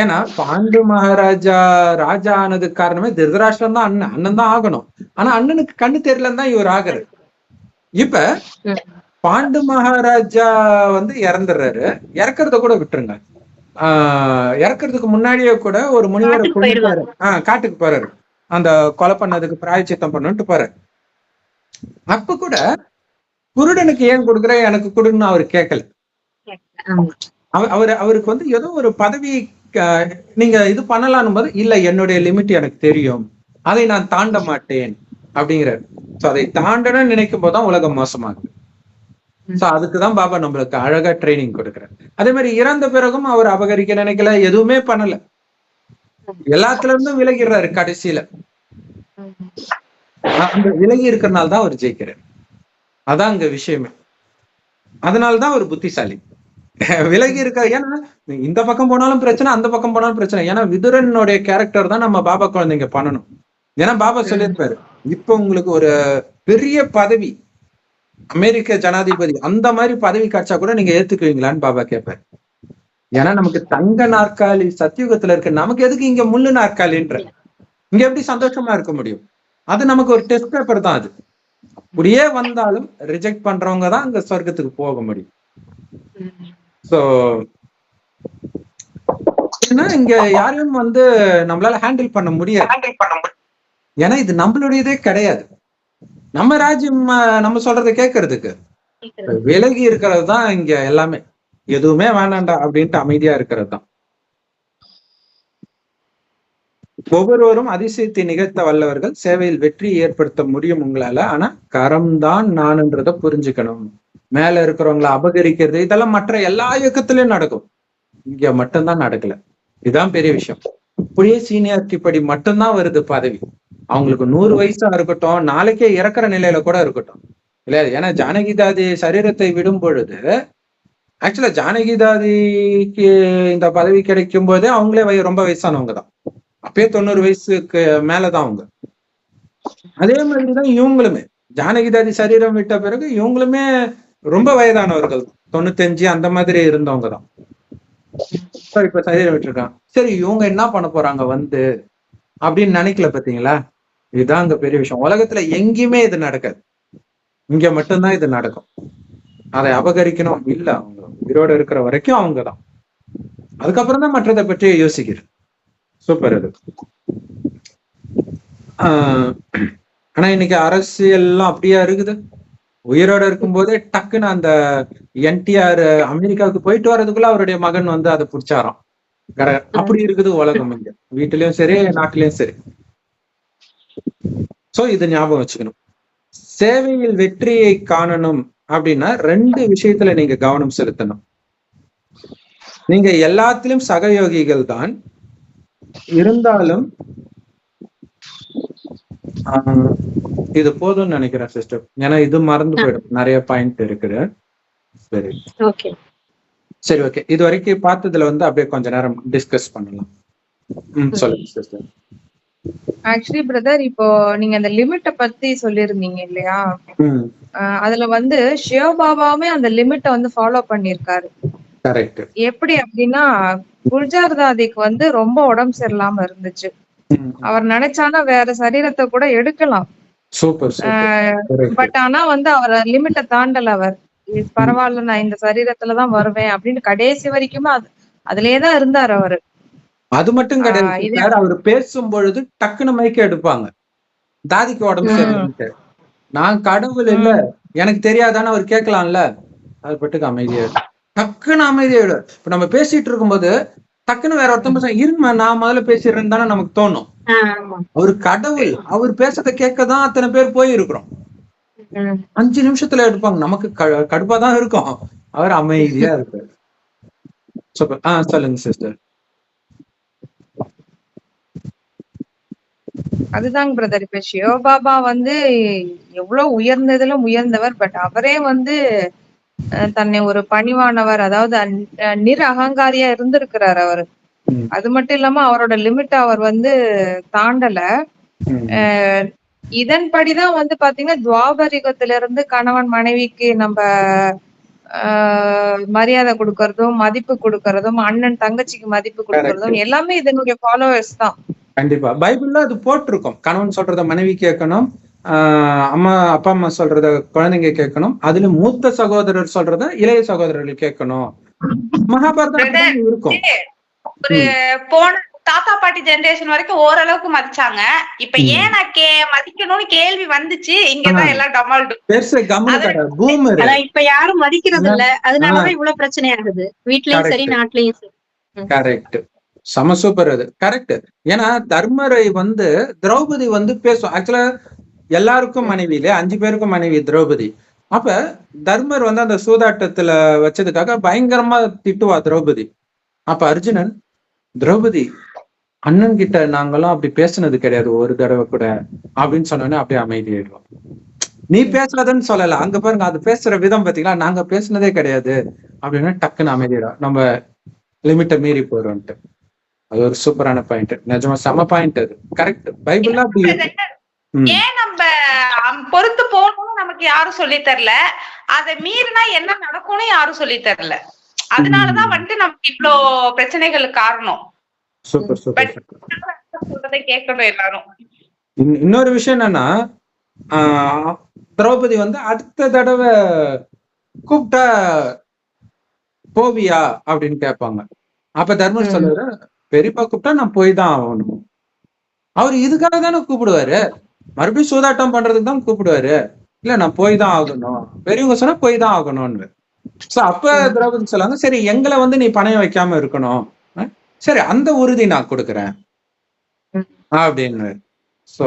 ஏன்னா பாண்டு மகாராஜா ராஜா ஆனதுக்கு காரணமே திருதராஷ்டிரம் தான். அண்ணன் தான் ஆகணும். ஆனா அண்ணனுக்கு கண்ணு தெரியலன்னு தான் இவர் ஆகுறாரு. இப்ப பாண்டு மகாராஜா வந்து இறந்துடுறாரு. இறக்குறத கூட விட்டுருங்க, இறக்குறதுக்கு முன்னாடியே கூட ஒரு முனிவரை கொண்டுட்டாரு, காட்டுக்கு போறாரு, அந்த கொலை பண்ணதுக்கு பிராயச்சித்தம் பண்ணுன்ட்டு போறாரு. அப்ப கூட குருடனுக்கு ஏன் கொடுக்குற, எனக்கு கொடுன்னு அவர் கேட்கல. அவருக்கு வந்து ஏதோ ஒரு பதவி நீங்க இது பண்ணலான்னு போது, இல்ல என்னுடைய லிமிட் எனக்கு தெரியும், அதை நான் தாண்ட மாட்டேன் அப்படிங்கிறார். சோ அதை தாண்டணும்னு நினைக்கும் போதுதான் உலகம் மோசமாகுது. சோ அதுக்குதான் பாபா நம்மளுக்கு அழகா ட்ரைனிங் கொடுக்குறாரு. அதே மாதிரி இறந்த பிறகும் அவர் அபகரிக்க நினைக்கல, எதுவுமே பண்ணல, எல்லாத்துல இருந்தும் விலகிடுறாரு கடைசியில. அந்த விலகி இருக்கிறனால தான் அவர் ஜெயிக்கிறார். அதான் அங்க விஷயமே. அதனாலதான் அவர் புத்திசாலி. விலகி இருக்க, ஏன்னா இந்த பக்கம் போனாலும் பிரச்சனை, அந்த பக்கம் போனாலும் பிரச்சனை. ஏன்னா விதுரனுடைய கேரக்டர் தான் நம்ம பாபா குழந்தைங்க பண்ணணும். ஏன்னா பாபா சொல்லியிருப்பாரு, இப்ப உங்களுக்கு ஒரு பெரிய பதவி, அமெரிக்க ஜனாதிபதி அந்த மாதிரி பதவி கிடைச்சா கூட நீங்க ஏத்துக்குவீங்களான்னு பாபா கேட்பாரு. ஏன்னா நமக்கு தங்க நாற்காலி சத்தியுகத்துல இருக்கு, நமக்கு எதுக்கு இங்க முள்ளு நாற்காலின்ற, இங்க எப்படி சந்தோஷமா இருக்க முடியும்? அது நமக்கு ஒரு டெஸ்ட் பேப்பர் தான். அது அப்படியே வந்தாலும் ரிஜெக்ட் பண்றவங்க தான் அங்க சொர்க்கத்துக்கு போக முடியும். சோ ஏன்னா இங்க யாரையும் வந்து நம்மளால ஹேண்டில் பண்ண முடியாது. ஏன்னா இது நம்மளுடையதே கிடையாது. நம்ம ராஜ்யம் நம்ம சொல்றதை கேட்கறதுக்கு விலகி இருக்கிறது தான் இங்க எல்லாமே. எதுவுமே வேணாண்டா அப்படின்ட்டு அமைதியா இருக்கிறது தான். ஒவ்வொருவரும் அதிசயத்தை நிகழ்த்த வல்லவர்கள், சேவையில் வெற்றி ஏற்படுத்த முடியும் உங்களால. ஆனா கரம்தான் நான்ன்றத புரிஞ்சுக்கணும். மேல இருக்கிறவங்களை அபகரிக்கிறது இதெல்லாம் மற்ற எல்லா இயக்கத்திலயும் நடக்கும், இங்க மட்டும்தான் நடக்கல. இதுதான் பெரிய விஷயம். அப்படியே சீனியாரிட்டி படி மட்டும்தான் வருது பதவி. அவங்களுக்கு 100 வயசா இருக்கட்டும், நாளைக்கே இறக்குற நிலையில கூட இருக்கட்டும் இல்லையா? ஏன்னா ஜானகிதாதி சரீரத்தை விடும் பொழுது ஆக்சுவலா ஜானகிதாதிக்கு இந்த பதவி கிடைக்கும் போதே அவங்களே ரொம்ப வயசானவங்க தான். அப்பயே 90 வயசுக்கு மேலதான் அவங்க. அதே மாதிரிதான் இவங்களுமே ஜானகிதாதி சரீரம் விட்ட பிறகு இவங்களுமே ரொம்ப வயதானவர்கள், 95 அந்த மாதிரி இருந்தவங்க தான். இப்ப சரீரம் விட்டுருக்காங்க. சரி இவங்க என்ன பண்ண போறாங்க வந்து அப்படின்னு நினைக்கல பாத்தீங்களா? இதுதான் அங்க பெரிய விஷயம். உலகத்துல எங்கேயுமே இது நடக்காது, இங்க மட்டும்தான் இது நடக்கும். அதை அபகரிக்கணும் இல்ல, அவங்க உயிரோட இருக்கிற வரைக்கும் அவங்கதான். அதுக்கப்புறம் தான் மற்றதை பற்றி யோசிக்கிறேன். சூப்பர். அது ஆனா இன்னைக்கு அரசியல்லாம் அப்படியா இருக்குது. உயிரோட இருக்கும் போதே டக்குன்னு அந்த NTR அமெரிக்காவுக்கு போயிட்டு வர்றதுக்குள்ள அவருடைய மகன் வந்து அதை பிடிச்சாராம். அப்படி இருக்குது உலகம் இங்க, வீட்டுலயும் சரி நாட்டிலயும் சரி. சோ இது ஞாபகம் வச்சுக்கணும். சேவையில் வெற்றியை காணணும் அப்படின்னா 2 விஷயத்துல நீங்க கவனம் செலுத்தணும். நீங்க எல்லாத்திலும் சகயோகிகள் தான் இருந்தாலும் இது போதும்னு நினைக்கிறேன் சிஸ்டர். ஏன்னா இது மறந்து போயிடும், நிறைய பாயிண்ட் இருக்குது. சரி சரி ஓகே. இது வரைக்கும் பார்த்ததுல வந்து அப்படியே கொஞ்ச நேரம் டிஸ்கஸ் பண்ணலாம். சொல்லுங்க சிஸ்டர். ஆக்சுவலி பிரதர், இப்போ நீங்க அந்த லிமிட்ட பத்தி சொல்லிருந்தீங்க இல்லையா? அதுல வந்து சிவபாபாவுமே அந்த லிமிட்ட வந்து ஃபாலோ பண்ணிருக்காரு. கரெக்ட். எப்படி அப்படின்னா, குல்ஜார் தாதிக்கு வந்து ரொம்ப உடம்பு சரியில்லாம இருந்துச்சு. அவர் நினைச்சானா வேற சரீரத்தை கூட எடுக்கலாம். பட் ஆனா வந்து அவர் லிமிட்ட தாண்டல. அவர் பரவாயில்ல, நான் இந்த சரீரத்துலதான் வருவேன் அப்படின்னு கடைசி வரைக்குமே அதுலயேதான் இருந்தாரு அவரு. அது மட்டும் கிடையாது, அவர் பேசும் பொழுது டக்குன்னு மைக்க எடுப்பாங்க. தாதிக்கு உடம்பு சரியில்லை, நான் கடவுள் இல்ல எனக்கு தெரியாதான்னு அவர் கேட்கலாம்ல. அது பட்டுக்கு அமைதியா டக்குன்னு அமைதியாயிடும். இப்ப நம்ம பேசிட்டு இருக்கும்போது டக்குன்னு வேற ஒருத்தன் இருமா நான் முதல்ல பேசிடுறேன்னு தானே நமக்கு தோணும். அவரு கடவுள், அவர் பேசுறத கேட்கதான் அத்தனை பேர் போயிருக்கிறோம். 5 நிமிஷத்துல எடுப்பாங்க. நமக்கு கடுப்பாதான் இருக்கும். அவர் அமைதியா இருப்பாரு. சொல்லுங்க சிஸ்டர். அதுதாங்க பிரதர், இப்ப சிவபாபா வந்து எவ்வளவு உயர்ந்ததுல உயர்ந்தவர். பட் அவரே வந்து தன்னை ஒரு பணிவானவர், அதாவது நிர் அகங்காரியா இருந்திருக்கிறார் அவரு. அது மட்டும் இல்லாம அவரோட லிமிட் அவர் வந்து தாண்டல. இதன்படிதான் வந்து பாத்தீங்கன்னா துவாபரிகத்துல இருந்து கணவன் மனைவிக்கு நம்ம மரியாதை கொடுக்கறதும், மதிப்பு கொடுக்கறதும், அண்ணன் தங்கச்சிக்கு மதிப்பு கொடுக்கறதும் எல்லாமே இதனுடைய ஃபாலோவர்ஸ் தான். கண்டிப்பா பைபிள்ல அது போட்டிருக்கும். கணவன் சொல்றத மனைவி கேட்கணும், அப்பா அம்மா சொல்றத குழந்தைங்க கேட்கணும், அதுல மூத்த சகோதரர் சொல்றத இளைய சகோதரர்கள் கேட்கணும். மகாபாரதம் இருக்கும். ஒரு போன தாத்தா பாட்டி ஜெனரேஷன் வரைக்கும் ஓரளவுக்கு மதிச்சாங்க. இப்ப ஏன் நான் மதிக்கணும்னு கேள்வி வந்துச்சு, இங்கதான் எல்லாம் இப்ப யாரும் மதிக்கிறது இல்ல. அதனாலதான் இவ்வளவு பிரச்சனை ஆகுது வீட்லயும் சரி நாட்டிலயும் சரி. கரெக்ட், சம சூப்பர். அது கரெக்ட். ஏன்னா தர்மரை வந்து திரௌபதி வந்து பேசும். ஆக்சுவலா எல்லாருக்கும் மனைவி இல்லையா, 5 பேருக்கும் மனைவி திரௌபதி. அப்ப தர்மர் வந்து அந்த சூதாட்டத்துல வச்சதுக்காக பயங்கரமா திட்டுவா திரௌபதி. அப்ப அர்ஜுனன், திரௌபதி அண்ணன் கிட்ட நாங்கெல்லாம் அப்படி பேசுனது கிடையாது ஒரு தடவை கூட அப்படின்னு சொன்னோன்னே அப்படியே அமைதியாயிடுவோம். நீ பேசுறதுன்னு சொல்லல, அங்க பாருங்க அது பேசுற விதம் பாத்தீங்களா, நாங்க பேசுனதே கிடையாது அப்படின்னா டக்குன்னு அமைதியிடும். நம்ம லிமிட்டை மீறி போறோம்ட்டு. அது ஒரு சூப்பரான பாயிண்ட், நிஜமா செம பாயிண்ட். அது கரெக்ட். பைபிள்ல அப்படி ஏன் நம்ம பொறுத்து போகணும்னு நமக்கு யாரும் சொல்லி தரல, அதை மீறினா என்ன நடக்கும்னு யாரும் சொல்லி தரல. அதனாலதான் வந்துட்டு நமக்கு இவ்வளோ பிரச்சனைகளுக்கு காரணம். Super super. கேட்கணும் எல்லாரும். இன்னொரு விஷயம் என்னன்னா, திரௌபதி வந்து அடுத்த தடவை கூப்பிட்டா போவியா அப்படின்னு கேட்பாங்க. அப்ப தர்மர் சொல்லுவாரு, பெரியப்பா கூப்பிட்டா நான் போய் தான் ஆகணும். அவர் இதுக்காக தானே கூப்பிடுவாரு, மறுபடியும் சூதாட்டம் பண்றதுக்கு தான் கூப்பிடுவாரு. இல்ல நான் போய் தான் ஆகணும், பெரியவங்க சொன்னா போய் தான் ஆகணும்னு. சோ அப்ப திரௌபதி சொல்லுவாங்க, சரி எங்களை வந்து நீ பணம் வைக்காம இருக்கணும், சரி அந்த உறுதி நான் கொடுக்குறேன் அப்படின்னு. சோ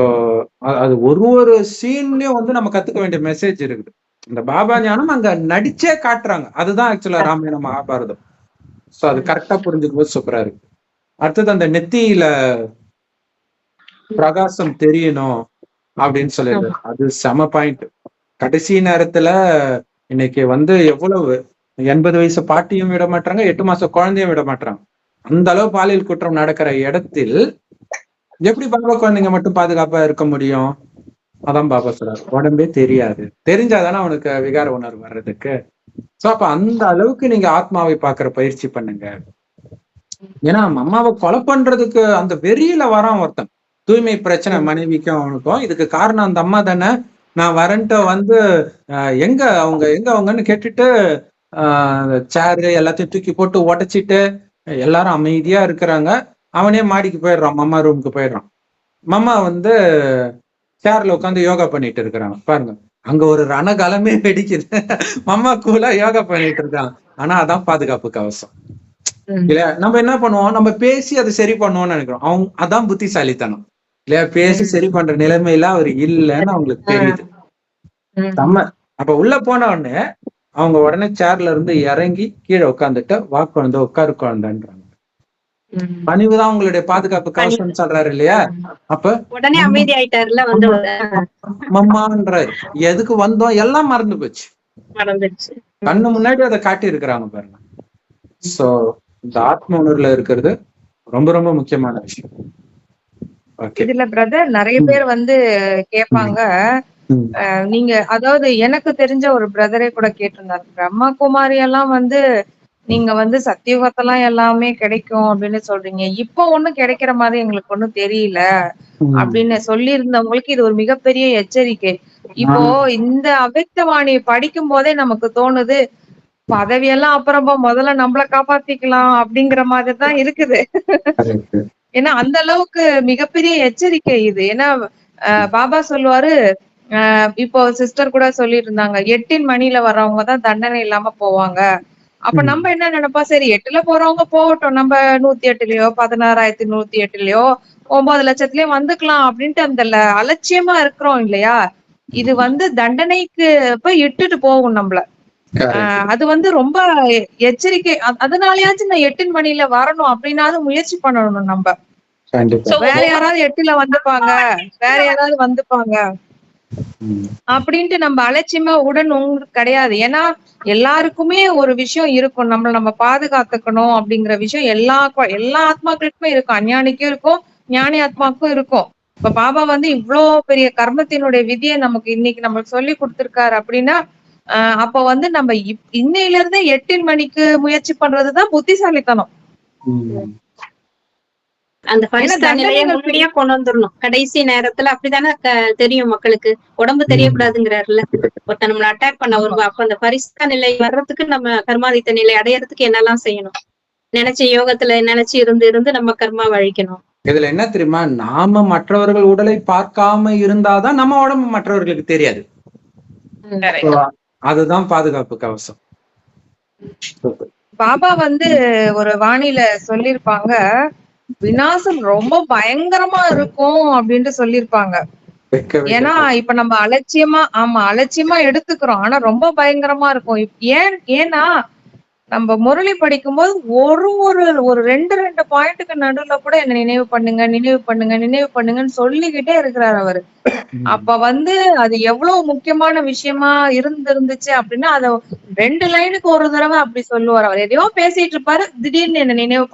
அது ஒரு சீன்லயும் வந்து நம்ம கத்துக்க வேண்டிய மெசேஜ் இருக்குது. இந்த பாபா ஞானம் அங்க நடிச்சே காட்டுறாங்க. அதுதான் ஆக்சுவலா ராமாயணம் மகாபாரதம். சோ அது கரெக்டா புரிஞ்சுக்கும் போது சூப்பரா இருக்கு. அடுத்தது அந்த நெத்தியில பிரகாசம் தெரியணும் அப்படின்னு சொல்லிடுறாரு. அது செம பாயிண்ட். கடைசி நேரத்துல இன்னைக்கு வந்து எவ்வளவு 80 வயசு பாட்டியும் விட மாட்டாங்க, 8 மாசம் குழந்தையும் விட மாட்டாங்க. அந்த அளவு பாலியல் குற்றம் நடக்கிற இடத்தில் எப்படி பாபா குழந்தைங்க மட்டும் பாதுகாப்பா இருக்க முடியும்? அதான் பாபா சொல்றாரு, உடம்பே தெரியாது, தெரிஞ்சாதானே அவனுக்கு விகார உணர்வு வர்றதுக்கு. சோ அப்ப அந்த அளவுக்கு நீங்க ஆத்மாவை பாக்குற பயிற்சி பண்ணுங்க. ஏன்னா அம்மாவை கொலை பண்றதுக்கு அந்த வெறியில வரான் ஒருத்தன். தூய்மை பிரச்சனை மனைவிக்கும் அவனுக்கும். இதுக்கு காரணம் அந்த அம்மா தானே. நான் வரன்ட்டு வந்து எங்க அவங்கன்னு கேட்டுட்டு சேரு எல்லாத்தையும் தூக்கி போட்டு உடைச்சிட்டு எல்லாரும் அமைதியா இருக்கிறாங்க. அவனே மாடிக்கு போயிடுறான், மம்மா ரூமுக்கு போயிடுறான். மம்மா வந்து சேர்ல உட்காந்து யோகா பண்ணிட்டு இருக்கிறாங்க. பாருங்க, அங்க ஒரு ரணகாலமே வெடிக்குது. மம்மா கூலா யோகா பண்ணிட்டு இருக்காங்க. ஆனா அதான் பாதுகாப்பு கவசம் இல்லையா? நம்ம என்ன பண்ணுவோம், நம்ம பேசி அதை சரி பண்ணுவோம்னு நினைக்கிறோம். அதான் புத்திசாலித்தனம் இல்லையா? பேசி சரி பண்ற நிலைமையில அவர் இல்லைன்னு அவங்களுக்கு தெரியுது. அப்ப உள்ள போன உடனே அவங்க உடனே சேர்ல இருந்து இறங்கி கீழே உட்காந்துட்டு வா குழந்தை உட்காரு குழந்தைன்றாங்க. பணிவுதான் உங்களுடைய பாதுகாப்பு கவசம் சொல்றாரு இல்லையா? அப்ப உடனே அமைதி ஆயிட்டாருல வந்து மம்மான்றாரு. எதுக்கு வந்தோம் எல்லாம் மறந்து போச்சு, கண்ணு முன்னாடி அதை காட்டி இருக்கிறாங்க பாருங்க. சோ இந்த ஆத்ம உணர்வுல இருக்கிறது ரொம்ப ரொம்ப முக்கியமான விஷயம். இதுல பிரதர் நிறைய பேர் வந்து கேட்பாங்க, நீங்க அதாவது எனக்கு தெரிஞ்ச ஒரு பிரதரே கூட கேட்டிருந்தாரு, பிரம்மா குமாரி எல்லாம் வந்து நீங்க வந்து சத்தியுகத்தெல்லாம் எல்லாமே கிடைக்கும் அப்படின்னு சொல்றீங்க, இப்போ ஒண்ணும் கிடைக்கிற மாதிரி எங்களுக்கு ஒண்ணும் தெரியல அப்படின்னு சொல்லி இருந்தவங்களுக்கு இது ஒரு மிகப்பெரிய எச்சரிக்கை. இப்போ இந்த அவ்யக்தவாணி படிக்கும் போதே நமக்கு தோணுது, பதவியெல்லாம் அப்புறமா முதல்ல நம்மள காப்பாத்திக்கலாம் அப்படிங்கிற மாதிரிதான் இருக்குது. ஏன்னா அந்த அளவுக்கு மிகப்பெரிய எச்சரிக்கை இது. ஏன்னா பாபா சொல்லுவாரு, இப்போ சிஸ்டர் கூட சொல்லிட்டு இருந்தாங்க, 8 மணில வர்றவங்கதான் தண்டனை இல்லாம போவாங்க. அப்ப நம்ம என்ன நினைப்பா, சரி 8ல போறவங்க போகட்டும், நம்ம 108லயோ 16,108லயோ 9 லட்சத்திலயோ வந்துக்கலாம் அப்படின்ட்டு அந்த அலட்சியமா இருக்கிறோம் இல்லையா? இது வந்து தண்டனைக்கு போய் இட்டுட்டு போகும் நம்மள. அது வந்து ரொம்ப எச்சரிக்கை. அதனாலயாச்சும் நான் 8 மணில வரணும் அப்படின்னாவது முயற்சி பண்ணணும் நம்ம. வேற யாராவது 8ல வந்துப்பாங்க, வேற யாராவது வந்துப்பாங்க அப்படின்ட்டு நம்ம அலட்சியமா உடனும் கிடையாது. ஏன்னா எல்லாருக்குமே ஒரு விஷயம் இருக்கும், நம்ம பாதுகாத்துக்கணும் அப்படிங்கிற விஷயம் எல்லா ஆத்மாக்களுக்குமே இருக்கும். அஞ்ஞானிக்கும் இருக்கும், ஞானி ஆத்மாக்கும் இருக்கும். இப்ப பாபா வந்து இவ்வளவு பெரிய கர்மத்தினுடைய விதியை நமக்கு இன்னைக்கு நம்மளுக்கு சொல்லி கொடுத்திருக்காரு அப்படின்னா, அப்ப வந்து நம்ம இன்னையில இருந்தே 8 மணிக்கு முயற்சி பண்றதுதான் புத்திசாலித்தனம். அந்த நிலையை முன்னாடியே கொண்டு வந்துடணும். கடைசி நேரத்துல அப்படித்தானே தெரியும் மக்களுக்கு. உடம்பு தெரியக்கூடாதுங்கிறாருல, ஒருத்த நம்மள அட்டாக் பண்ண வருவா. அப்ப அந்த பரிசுத்த நிலை வர்றதுக்கு நம்ம கர்மாதித்த நிலை அடையறதுக்கு என்னெல்லாம் செய்யணும்? நினைச்ச யோகத்துல நினைச்சு இருந்து நம்ம கர்மா வழிக்கணும். இதுல என்ன தெரியுமா, நாம மற்றவர்கள் உடலை பார்க்காம இருந்தாதான் நம்ம உடம்பு மற்றவர்களுக்கு தெரியாது. அதுதான் பாதுகாப்பு கவசம். பாபா வந்து ஒரு வாணியில சொல்லிருப்பாங்க, விநாசம் ரொம்ப பயங்கரமா இருக்கும் அப்படின்ட்டு சொல்லிருப்பாங்க. ஏன்னா இப்ப நம்ம அலட்சியமா எடுத்துக்கிறோம், ஆனா ரொம்ப பயங்கரமா இருக்கும். ஏன்னா நம்ம முரளி படிக்கும் போது ஒரு 2 பாயிண்ட்டுக்கு நடுவுல கூட என்ன நினைவு பண்ணுங்கன்னு சொல்லிக்கிட்டே இருக்கிறாரு அவரு. அப்ப வந்து அது எவ்வளவு முக்கியமான விஷயமா இருந்துச்சு அப்படின்னா, அத 2 லைனுக்கு ஒரு தடவை அப்படி சொல்லுவார். அவர் எதையோ பேசிட்டு இருப்பாரு, திடீர்னு என்ன நினைவு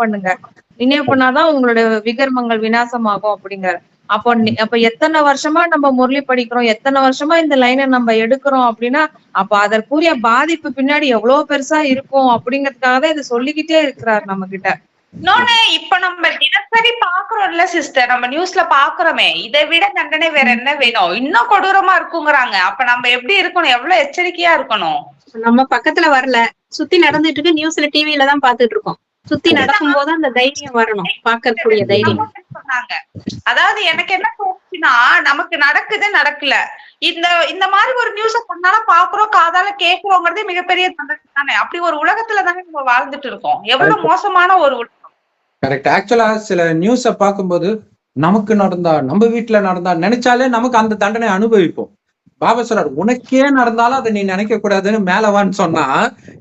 பண்ணாதான் உங்களோட விகர்மங்கள் விநாசமாகும் அப்படிங்கிறார். அப்ப எத்தனை வருஷமா நம்ம முரளி படிக்கிறோம், எத்தனை வருஷமா இந்த லைனை நம்ம எடுக்கிறோம் அப்படின்னா, அப்ப அதற்குரிய பாதிப்பு பின்னாடி எவ்வளவு பெருசா இருக்கும் அப்படிங்கறதுக்காக தான் இதை சொல்லிக்கிட்டே இருக்கிறார் நம்ம கிட்ட. இன்னொன்னு, இப்ப நம்ம தினசரி பாக்குறோம்ல சிஸ்டர், நம்ம நியூஸ்ல பாக்குறோமே, இதை விட தண்டனை வேற என்ன வேணும்? இன்னும் கொடூரமா இருக்குங்கிறாங்க. அப்ப நம்ம எப்படி இருக்கணும், எவ்வளவு எச்சரிக்கையா இருக்கணும்? நம்ம பக்கத்துல வரல, சுத்தி நடந்துட்டு இருக்கு, நியூஸ்ல டிவில தான் பாத்துட்டு இருக்கோம். சுத்தி நடக்கும் போது அந்த தைரியம் வரணும், பாக்கக்கூடிய தைரியம் சொன்னாங்க. அதாவது எனக்கு என்ன தோணுச்சுன்னா, நமக்கு நடக்கல, இந்த மாதிரி ஒரு நியூஸ பண்ணால பாக்குறோம், காதால கேக்குறோங்கிறதே மிகப்பெரிய தண்டனை தானே. அப்படி ஒரு உலகத்துல தானே நம்ம வாழ்ந்துட்டு இருக்கோம். எவ்வளவு மோசமான ஒரு உலகம். கரெக்ட். ஆக்சுவலா சில நியூஸ பார்க்கும்போது நமக்கு நடந்தா, நம்ம வீட்டுல நடந்தா நினைச்சாலே நமக்கு அந்த தண்டனை அனுபவிப்போம். பாபா சொல்றாரு, உனக்கே நடந்தாலும் அதை நீ நினைக்க கூடாதுன்னு மேலவான்னு சொன்னா,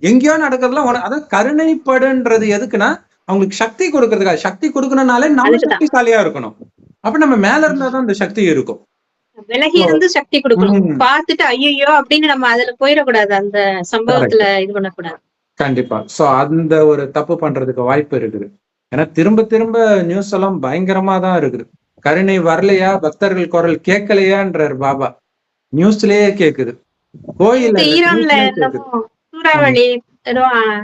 எங்கேயோ நடக்கிறதுலாம் அதாவது கருணைப்படுன்றது எதுக்குன்னா அவங்களுக்கு சக்தி கொடுக்கறதுக்காக. சக்தி கொடுக்கணும்னாலே நம்ம சக்திசாலியா இருக்கணும். அப்ப நம்ம மேல இருந்தாதான் அந்த சக்தி இருக்கும். விலகி இருந்து சக்தி கொடுக்கணும். பார்த்துட்டு ஐயோ அப்படின்னு நம்ம அதுல போயிடக்கூடாது, அந்த சம்பவத்துல இது பண்ணக்கூடாது. கண்டிப்பா. சோ அந்த ஒரு தப்பு பண்றதுக்கு வாய்ப்பு இருக்குது. ஏன்னா திரும்ப நியூஸ் எல்லாம் பயங்கரமா தான் இருக்குது. கருணை வரலையா, பக்தர்கள் குரல் கேட்கலையான்றார் பாபா. நியூஸ்லயே கேக்குது. கோயில் ஈரான்ல சூறாவளி ஏதோ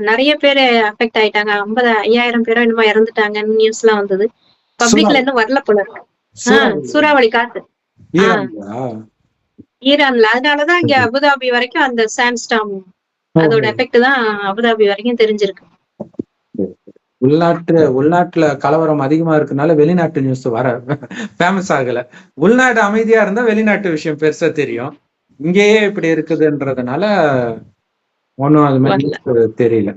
நிறைய பேரு அஃபெக்ட் ஆயிட்டாங்க, 50,000 பேரோ என்னமோ இறந்துட்டாங்கன்னு நியூஸ் எல்லாம் வந்தது. பப்ளிக்ல இன்னும் வரல போல இருக்கு. சூறாவளி காத்து ஈரான்ல. அதனாலதான் இங்க அபுதாபி வரைக்கும் அந்த சாண்ட்ஸ்டார்ம் அதோட எஃபெக்ட் தான் அபுதாபி வரைக்கும் தெரிஞ்சிருக்கு. உள்நாட்டுல கலவரம் அதிகமா இருக்குனால வெளிநாட்டு நியூஸ் வர ஃபேமஸ் ஆகல. உள்நாடு அமைதியா இருந்தா வெளிநாட்டு விஷயம் பெருசா தெரியும். இங்கேயே இப்படி இருக்குதுன்றதுனால ஒண்ணும் அது மாதிரி தெரியல.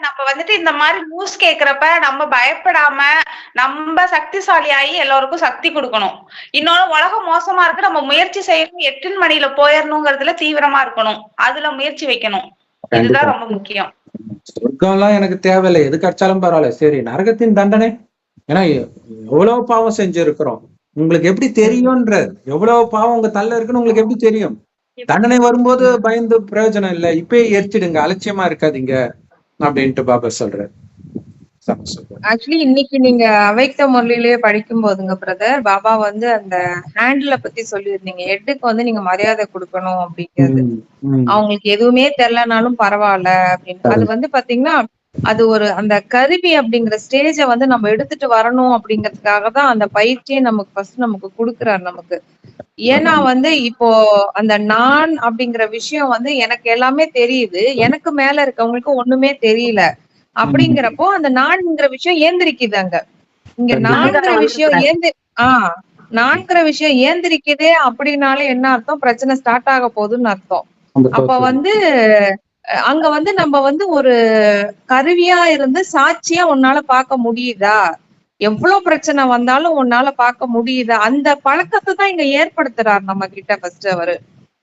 நம்ம வந்துட்டு இந்த மாதிரி நியூஸ் கேக்குறப்ப நம்ம பயப்படாம நம்ம சக்திசாலியாகி எல்லாருக்கும் சக்தி கொடுக்கணும். இன்னொன்னு, உலகம் மோசமா இருக்கு, நம்ம முயற்சி செய்யணும், 8 மணில போயிடணுங்கிறதுல தீவிரமா இருக்கணும், அதுல முயற்சி வைக்கணும். இதுதான் ரொம்ப முக்கியம். சொர்க்கம் எல்லாம் எனக்கு தேவையில்லை, எது கிடைச்சாலும் பரவாயில்ல. சரி, நரகத்தின் தண்டனை, ஏன்னா எவ்வளவு பாவம் செஞ்சிருக்கிறோம், உங்களுக்கு எப்படி தெரியும்ன்ற, எவ்வளவு பாவம் உங்க தள்ள இருக்குன்னு உங்களுக்கு எப்படி தெரியும்? தண்டனை வரும்போது பயந்து பிரயோஜனம் இல்லை, இப்பயே எரிச்சிடுங்க, அலட்சியமா இருக்காதீங்க அப்படின்ட்டு பாபா சொல்றாரு. ஆக்சுவலி இன்னைக்கு நீங்க அவைக்த முரளிலேயே படிக்கும் போதுங்க பிரதர், பாபா வந்து அந்த ஹேண்டில பத்தி சொல்லியிருந்தீங்க. ஹெட்டுக்கு வந்து நீங்க மரியாதை கொடுக்கணும் அப்படிங்கிறது. அவங்களுக்கு எதுவுமே தெரியலனாலும் பரவாயில்ல அப்படின்னு. அது வந்து பாத்தீங்கன்னா அது ஒரு அந்த கருவி அப்படிங்கிற ஸ்டேஜ வந்து நம்ம எடுத்துட்டு வரணும் அப்படிங்கிறதுக்காக தான் அந்த பயிற்சியை நமக்கு ஃபர்ஸ்ட் நமக்கு கொடுக்குறாரு நமக்கு. ஏன்னா வந்து இப்போ அந்த நான் அப்படிங்கிற விஷயம் வந்து எனக்கு எல்லாமே தெரியுது, எனக்கு மேல இருக்கவங்களுக்கு ஒண்ணுமே தெரியல. அப்படிங்கிறப்போ அந்த நான்கிற விஷயம் ஏந்திரிக்குது. அங்க இங்க நான்கிற விஷயம் நான்கிற விஷயம் ஏந்திரிக்குதே அப்படின்னாலே என்ன அர்த்தம்? பிரச்சனை ஸ்டார்ட் ஆக போகுதுன்னு அர்த்தம். அப்ப வந்து அங்க வந்து நம்ம வந்து ஒரு கருவியா இருந்து சாட்சியா உன்னால பார்க்க முடியுதா? எவ்வளவு பிரச்சனை வந்தாலும் உன்னால பார்க்க முடியுது. அந்த பழக்கத்தை தான் இங்க ஏற்படுத்துறாரு நம்ம கிட்ட ஃபர்ஸ்ட் அவரு.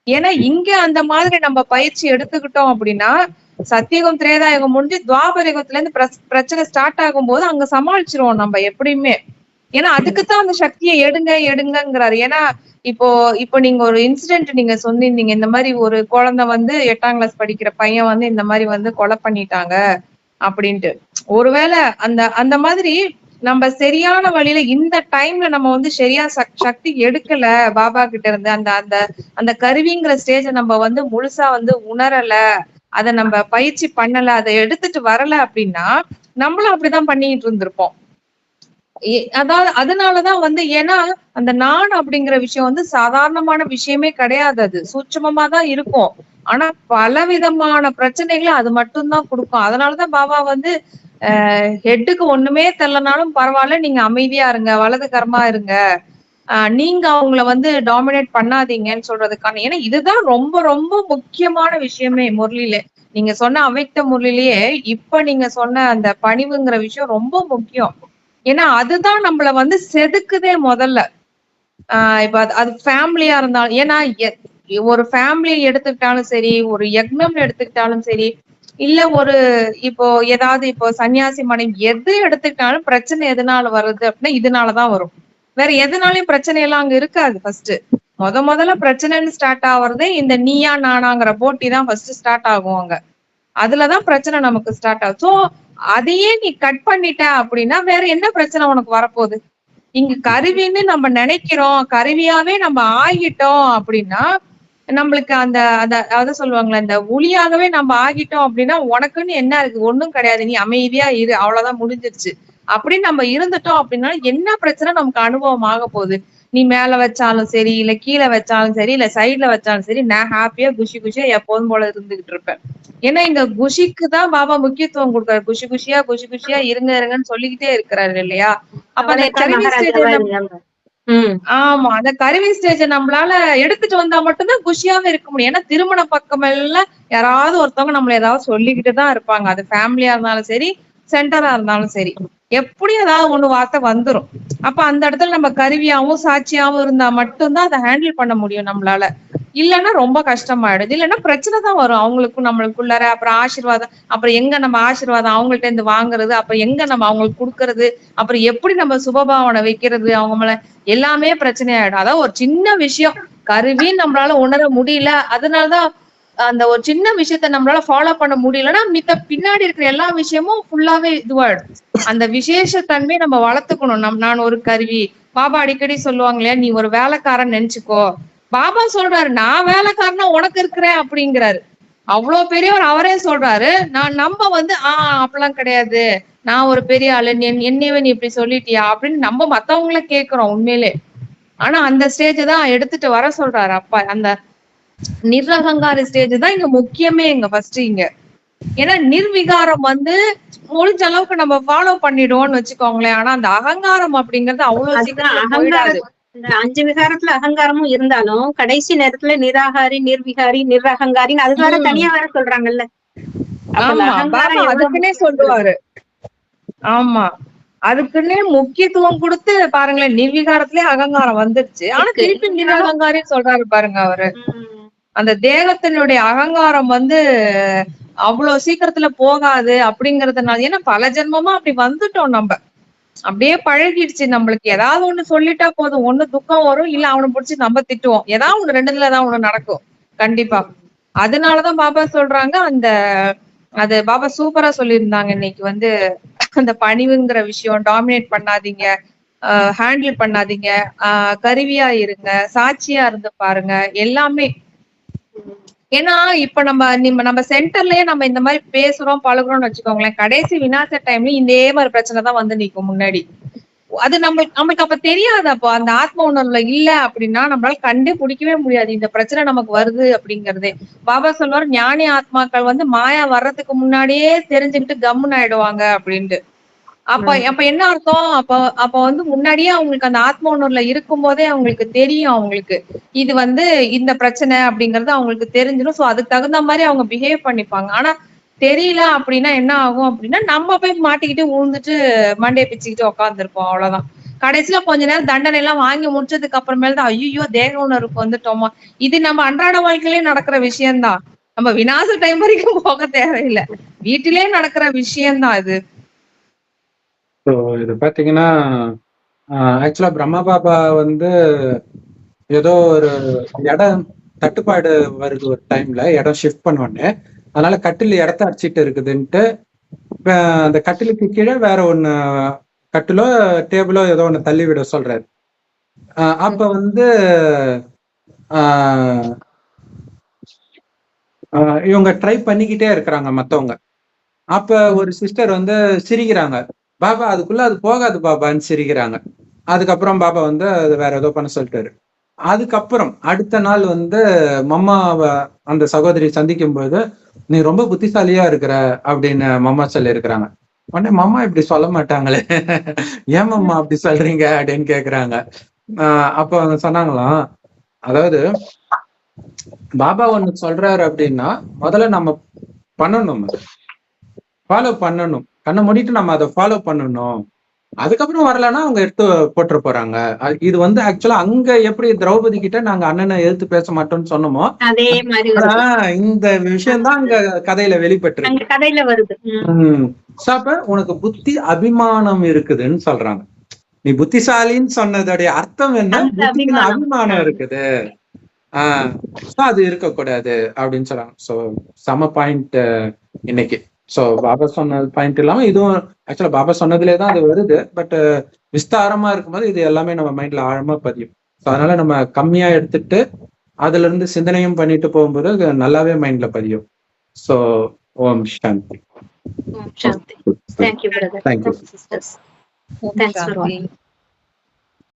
ஏன்னா இங்க அந்த மாதிரி நம்ம பயிற்சி எடுத்துக்கிட்டோம் அப்படின்னா, சத்தியுகம் திரேதாயுகம் முடிஞ்சு துவாபரயுகத்துல இருந்து பிரச்சனை ஸ்டார்ட் ஆகும் போது அங்க சமாளிச்சிருவோம் நம்ம எப்படியுமே. ஏன்னா அதுக்குத்தான் அந்த சக்தியை எடுங்கிறாரு. ஏன்னா இப்போ நீங்க ஒரு இன்சிடென்ட் நீங்க சொன்னீங்க, இந்த மாதிரி ஒரு குழந்தை வந்து 8ஆம் கிளாஸ் படிக்கிற பையன் வந்து இந்த மாதிரி வந்து கொலை பண்ணிட்டாங்க அப்படின்ட்டு. ஒருவேளை அந்த மாதிரி நம்ம சரியான வழியில இந்த டைம்ல நம்ம வந்து சரியா சக்தி எடுக்கல பாபா கிட்ட இருந்து, அந்த கருவிங்கிற ஸ்டேஜ நம்ம வந்து முழுசா வந்து உணரல, அதை நம்ம பயிற்சி பண்ணல, அதை எடுத்துட்டு வரல அப்படின்னா நம்மளும் அப்படிதான் பண்ணிட்டு இருந்திருப்போம். அதாவது அதனாலதான் வந்து, ஏன்னா அந்த நான் அப்படிங்கிற விஷயம் வந்து சாதாரணமான விஷயமே கிடையாது. அது சூட்சமமா தான் இருக்கும். ஆனா பலவிதமான பிரச்சனைகளை அது மட்டும்தான் கொடுக்கும். அதனாலதான் பாபா வந்து ஹெட்டுக்கு ஒண்ணுமே தெரியலனாலும் பரவாயில்ல, நீங்க அமைதியா இருங்க, வலது கரமா இருங்க, நீங்க அவங்கள வந்து டாமினேட் பண்ணாதீங்கன்னு சொல்றதுக்கான. ஏன்னா இதுதான் ரொம்ப ரொம்ப முக்கியமான விஷயமே முரளியில. நீங்க சொன்ன அவ்யக்த முரளிலேயே இப்ப நீங்க சொன்ன அந்த பணிவுங்கிற விஷயம் ரொம்ப முக்கியம். ஏன்னா அதுதான் நம்மள வந்து செதுக்குதே முதல்ல. இப்ப அது ஃபேமிலியா இருந்தாலும், ஏன்னா ஒரு ஃபேமிலி எடுத்துக்கிட்டாலும் சரி, ஒரு யக்னம் எடுத்துக்கிட்டாலும் சரி, இல்ல ஒரு இப்போ சன்னியாசி மனைவி எது எடுத்துக்கிட்டாலும் பிரச்சனை எதனால வருது அப்படின்னா இதனாலதான் வரும். வேற எதனாலயும் பிரச்சனை எல்லாம் அங்க இருக்காது. ஃபர்ஸ்ட் முதல்ல பிரச்சனைன்னு ஸ்டார்ட் ஆகுறதே இந்த நீயா நானாங்கிற போட்டி தான் ஃபர்ஸ்ட் ஸ்டார்ட் ஆகும் அங்க. அதுலதான் பிரச்சனை நமக்கு ஸ்டார்ட் ஆகும். சோ அதையே நீ கட் பண்ணிட்ட அப்படின்னா வேற என்ன பிரச்சனை உனக்கு வரப்போகுது? இங்க கருவின்னு நம்ம நினைக்கிறோம், கருவியாவே நம்ம ஆகிட்டோம் அப்படின்னா நம்மளுக்கு அத சொல்லுவாங்களே, அந்த ஒளியாகவே நம்ம ஆகிட்டோம் அப்படின்னா உனக்குன்னு என்ன இருக்கு? ஒண்ணும் கிடையாது, நீ அமைதியா இரு, அவ்வளவுதான், முடிஞ்சிருச்சு அப்படின்னு நம்ம இருந்துட்டோம் அப்படின்னா என்ன பிரச்சனை நமக்கு அனுபவம் ஆக போகுது? நீ மேல வச்சாலும் சரி, இல்ல கீழே வச்சாலும் சரி, இல்ல சைட்ல வச்சாலும் சரி, நான் ஹாப்பியா குஷியா எப்போதும் போல இருந்துகிட்டு இருப்பேன். ஏன்னா இங்க குஷிக்கு தான் பாபா முக்கியத்துவம் கொடுக்குறாரு. குஷியா இருங்கன்னு சொல்லிக்கிட்டே இருக்கிறாரு இல்லையா? அப்ப அந்த கருவி ஸ்டேஜ், ஆமா, அந்த கருவி ஸ்டேஜ நம்மளால எடுத்துட்டு வந்தா மட்டும்தான் குஷியாவே இருக்க முடியும். ஏன்னா திருமண பக்கம் எல்லாம் யாராவது ஒருத்தவங்க நம்மள ஏதாவது சொல்லிக்கிட்டு தான் இருப்பாங்க. அது ஃபேமிலியா இருந்தாலும் சரி, சென்டரா இருந்தாலும் சரி, எப்படி ஏதாவது ஒண்ணு வார்த்தை வந்துரும். அப்ப அந்த இடத்துல நம்ம கருவியாவும் சாட்சியாவும் இருந்தா மட்டும்தான் அதை ஹேண்டில் பண்ண முடியும் நம்மளால. இல்லைன்னா ரொம்ப கஷ்டமாயிடுது. இல்லைன்னா பிரச்சனை தான் வரும் அவங்களுக்கும் நம்மளுக்குள்ளார. அப்புறம் ஆசீர்வாதம், அப்புறம் எங்க நம்ம ஆசீர்வாதம் அவங்கள்ட்ட இருந்து வாங்குறது, அப்புறம் எங்க நம்ம அவங்களுக்கு கொடுக்கறது, அப்புறம் எப்படி நம்ம சுபபாவனை வைக்கிறது அவங்க மேல, எல்லாமே பிரச்சனை ஆயிடும். அதாவது ஒரு சின்ன விஷயம் கருவின்னு நம்மளால உணர முடியல, அதனாலதான் அந்த ஒரு சின்ன விஷயத்த நம்மளால ஃபாலோ பண்ண முடியலன்னா மித்த பின்னாடி இருக்கிற எல்லா விஷயமும் ஃபுல்லாவே இதுவாயிடும். அந்த விசேஷத்தன்மையை நம்ம வளர்த்துக்கணும். நான் ஒரு கருவி. பாபா அடிக்கடி சொல்லுவாங்க இல்லையா, நீ ஒரு வேலைக்காரன் நினைச்சுக்கோ. பாபா சொல்றாரு, நான் வேலைக்காரனா உனக்கு இருக்கிறேன் அப்படிங்கிறாரு. அவ்வளவு பெரியவர் அவரே சொல்றாரு. நம்ம வந்து அப்பெல்லாம் கிடையாது, நான் ஒரு பெரிய ஆளு, என்னையவே நீ இப்படி சொல்லிட்டியா அப்படின்னு நம்ம மத்தவங்கள கேக்குறோம் உண்மையிலே. ஆனா அந்த ஸ்டேஜ் தான் எடுத்துட்டு வர சொல்றாரு அப்பா. அந்த நிர்அகங்கார ஸ்டேஜ் தான் இங்க முக்கியமே இங்க ஃபர்ஸ்ட் இங்க. ஏன்னா நிர்விகாரம் வந்து முடிஞ்ச அளவுக்கு நம்ம ஃபாலோ பண்ணிடுவோம்னு வச்சுக்கோங்களேன். ஆனா அந்த அகங்காரம் அப்படிங்கறது அவ்வளவு சீக்கிரம் போயிடாது. இந்த 5 விகாரத்துல அகங்காரமும் இருந்தாலும் கடைசி நேரத்துல நிராகாரி, நிர்விகாரி, நிர்அகங்காரின்னு அது வேற தனியா வேற சொல்றாங்கல்ல. அதுக்குன்னே சொல்லுவாரு. ஆமா, அதுக்குன்னே முக்கியத்துவம் கொடுத்து பாருங்களேன். நிர்விகாரத்திலே அகங்காரம் வந்துருச்சு, ஆனா திருப்பி நிரகங்காரின்னு சொல்றாரு பாருங்க அவரு. அந்த தேகத்தினுடைய அகங்காரம் வந்து அவ்வளவு சீக்கிரத்துல போகாது அப்படிங்கறதுனால. ஏன்னா பல ஜென்மமா அப்படி வந்துட்டோம் நம்ம, அப்படியே பழகிடுச்சு நம்மளுக்கு. ஏதாவது ஒண்ணு சொல்லிட்டா போதும், ஒண்ணு துக்கம் வரும், இல்ல அவனை பிடிச்சி நம்ம திட்டுவோம். ஏதாவது ஒண்ணு ரெண்டுல ஏதாவது ஒண்ணு நடக்கும் கண்டிப்பா. அதனாலதான் பாபா சொல்றாங்க, அது பாபா சூப்பரா சொல்லியிருந்தாங்க இன்னைக்கு வந்து, அந்த பணிவுங்கிற விஷயம், டாமினேட் பண்ணாதீங்க, ஹேண்டில் பண்ணாதீங்க, கருவியா இருங்க, சாட்சியா இருந்து பாருங்க எல்லாமே. ஏன்னா இப்ப நம்ம சென்டர்லயே நம்ம இந்த மாதிரி பேசுறோம் பழகுறோம்னு வச்சுக்கோங்களேன், கடைசி விநாச டைம்ல இதே மாதிரி பிரச்சனை தான் வந்து நிக்கும் முன்னாடி. அது நம்மளுக்கு அப்ப தெரியாது. அப்போ அந்த ஆத்ம உணர்வுல இல்ல அப்படின்னா நம்மளால கண்டே பிடிக்கவே முடியாது இந்த பிரச்சனை நமக்கு வருது அப்படிங்கறதே. பாபா சொல்லுவாரு, ஞானி ஆத்மாக்கள் வந்து மாயா வர்றதுக்கு முன்னாடியே தெரிஞ்சுக்கிட்டு கம்முன்னு ஆயிடுவாங்க அப்படின்ட்டு. அப்ப என்ன அர்த்தம்? அப்ப வந்து முன்னாடியே அவங்களுக்கு அந்த ஆத்ம உணர்வுல இருக்கும் போதே அவங்களுக்கு தெரியும், அவங்களுக்கு இது வந்து இந்த பிரச்சனை அப்படிங்கறது அவங்களுக்கு தெரிஞ்சிடும். சோ அதுக்கு தகுந்த மாதிரி அவங்க பிஹேவ் பண்ணிப்பாங்க. ஆனா தெரியல அப்படின்னா என்ன ஆகும் அப்படின்னா நம்ம போய் மாட்டிக்கிட்டு விழுந்துட்டு மண்டையை பிச்சுக்கிட்டு உட்காந்துருப்போம், அவ்வளவுதான். கடைசியில கொஞ்ச நேரம் தண்டனை எல்லாம் வாங்கி முடிச்சதுக்கு அப்புறமேல தான் ஐயோ தேக உணர்வுக்கு வந்துட்டோமா. இது நம்ம அன்றாட வாழ்க்கையிலே நடக்கிற விஷயம்தான். நம்ம விநாச டைம் வரைக்கும் போக தேவையில்லை, வீட்டிலே நடக்கிற விஷயம்தான் இது. இது பாத்தீங்கன்னா ஆக்சுவலா பிரம்மா பாபா வந்து ஏதோ ஒரு இடம் தட்டுப்பாடு வருது, ஒரு டைம்ல இடம் ஷிஃப்ட் பண்ணோடனே, அதனால கட்டில் இடத்த அடிச்சிட்டு இருக்குதுன்ட்டு அந்த கட்டிலுக்கு கீழே வேற ஒண்ணு கட்டிலோ டேபிளோ ஏதோ ஒண்ணு தள்ளி விட சொல்றாரு. அப்ப வந்து இவங்க ட்ரை பண்ணிக்கிட்டே இருக்கிறாங்க மத்தவங்க. அப்ப ஒரு சிஸ்டர் வந்து சிரிக்கிறாங்க, பாபா அதுக்குள்ள அது போகாது பாபான்னு சிரிக்கிறாங்க. அதுக்கப்புறம் பாபா வந்து அது வேற ஏதோ பண்ண சொல்லிட்டாரு. அதுக்கப்புறம் அடுத்த நாள் வந்து மம்மாவை அந்த சகோதரி சந்திக்கும் போது, நீ ரொம்ப புத்திசாலியா இருக்கிற அப்படின்னு மம்மா சொல்லி இருக்கிறாங்க. உடனே மம்மா இப்படி சொல்ல மாட்டாங்களே, ஏன் மம்மா அப்படி சொல்றீங்க அப்படின்னு கேக்குறாங்க. அப்ப அவங்க சொன்னாங்களாம், அதாவது பாபா ஒண்ணு சொல்றாரு அப்படின்னா முதல்ல நம்ம பண்ணணும், ஃபாலோ பண்ணணும், கண்ணை மூடிட்டு நம்ம அதை ஃபாலோ பண்ணணும். அதுக்கப்புறம் வரலன்னா அவங்க எடுத்து போட்டு போறாங்க. இது வந்து ஆக்சுவலா அங்க எப்படி திரௌபதி கிட்ட நாங்க அண்ணனை எதிர்த்து பேச மாட்டோம்னு சொன்னோமோ, அதே மாதிரி இந்த விஷயம் தான் அங்க கதையில வெளிப்பட்டு கதையில வருது. அப்ப உனக்கு புத்தி அபிமானம் இருக்குதுன்னு சொல்றாங்க. நீ புத்திசாலின்னு சொன்னதுடைய அர்த்தம் என்ன? புத்திக்கு அபிமானம் இருக்குது, அது இருக்கக்கூடாது அப்படின்னு சொல்றாங்க. சோ சம பாயிண்ட் இன்னைக்கு. சோ பாபா சொன்ன பாயிண்ட் இல்லாம இதுவும் ஆக்சுவலா பாபா சொன்னதுலேதான் அது வருது. பட் விஸ்தாரமா இருக்கும்போது இது எல்லாமே நம்ம மைண்ட்ல ஆழமா பதியும். ஸோ அதனால நம்ம கம்மியா எடுத்துட்டு அதுல இருந்து சிந்தனையும் பண்ணிட்டு போகும்போது அது நல்லாவே மைண்ட்ல பதியும். ஸோ ஓம் சாந்தி. Thank you, brother. Thank you, sisters. Thanks for all.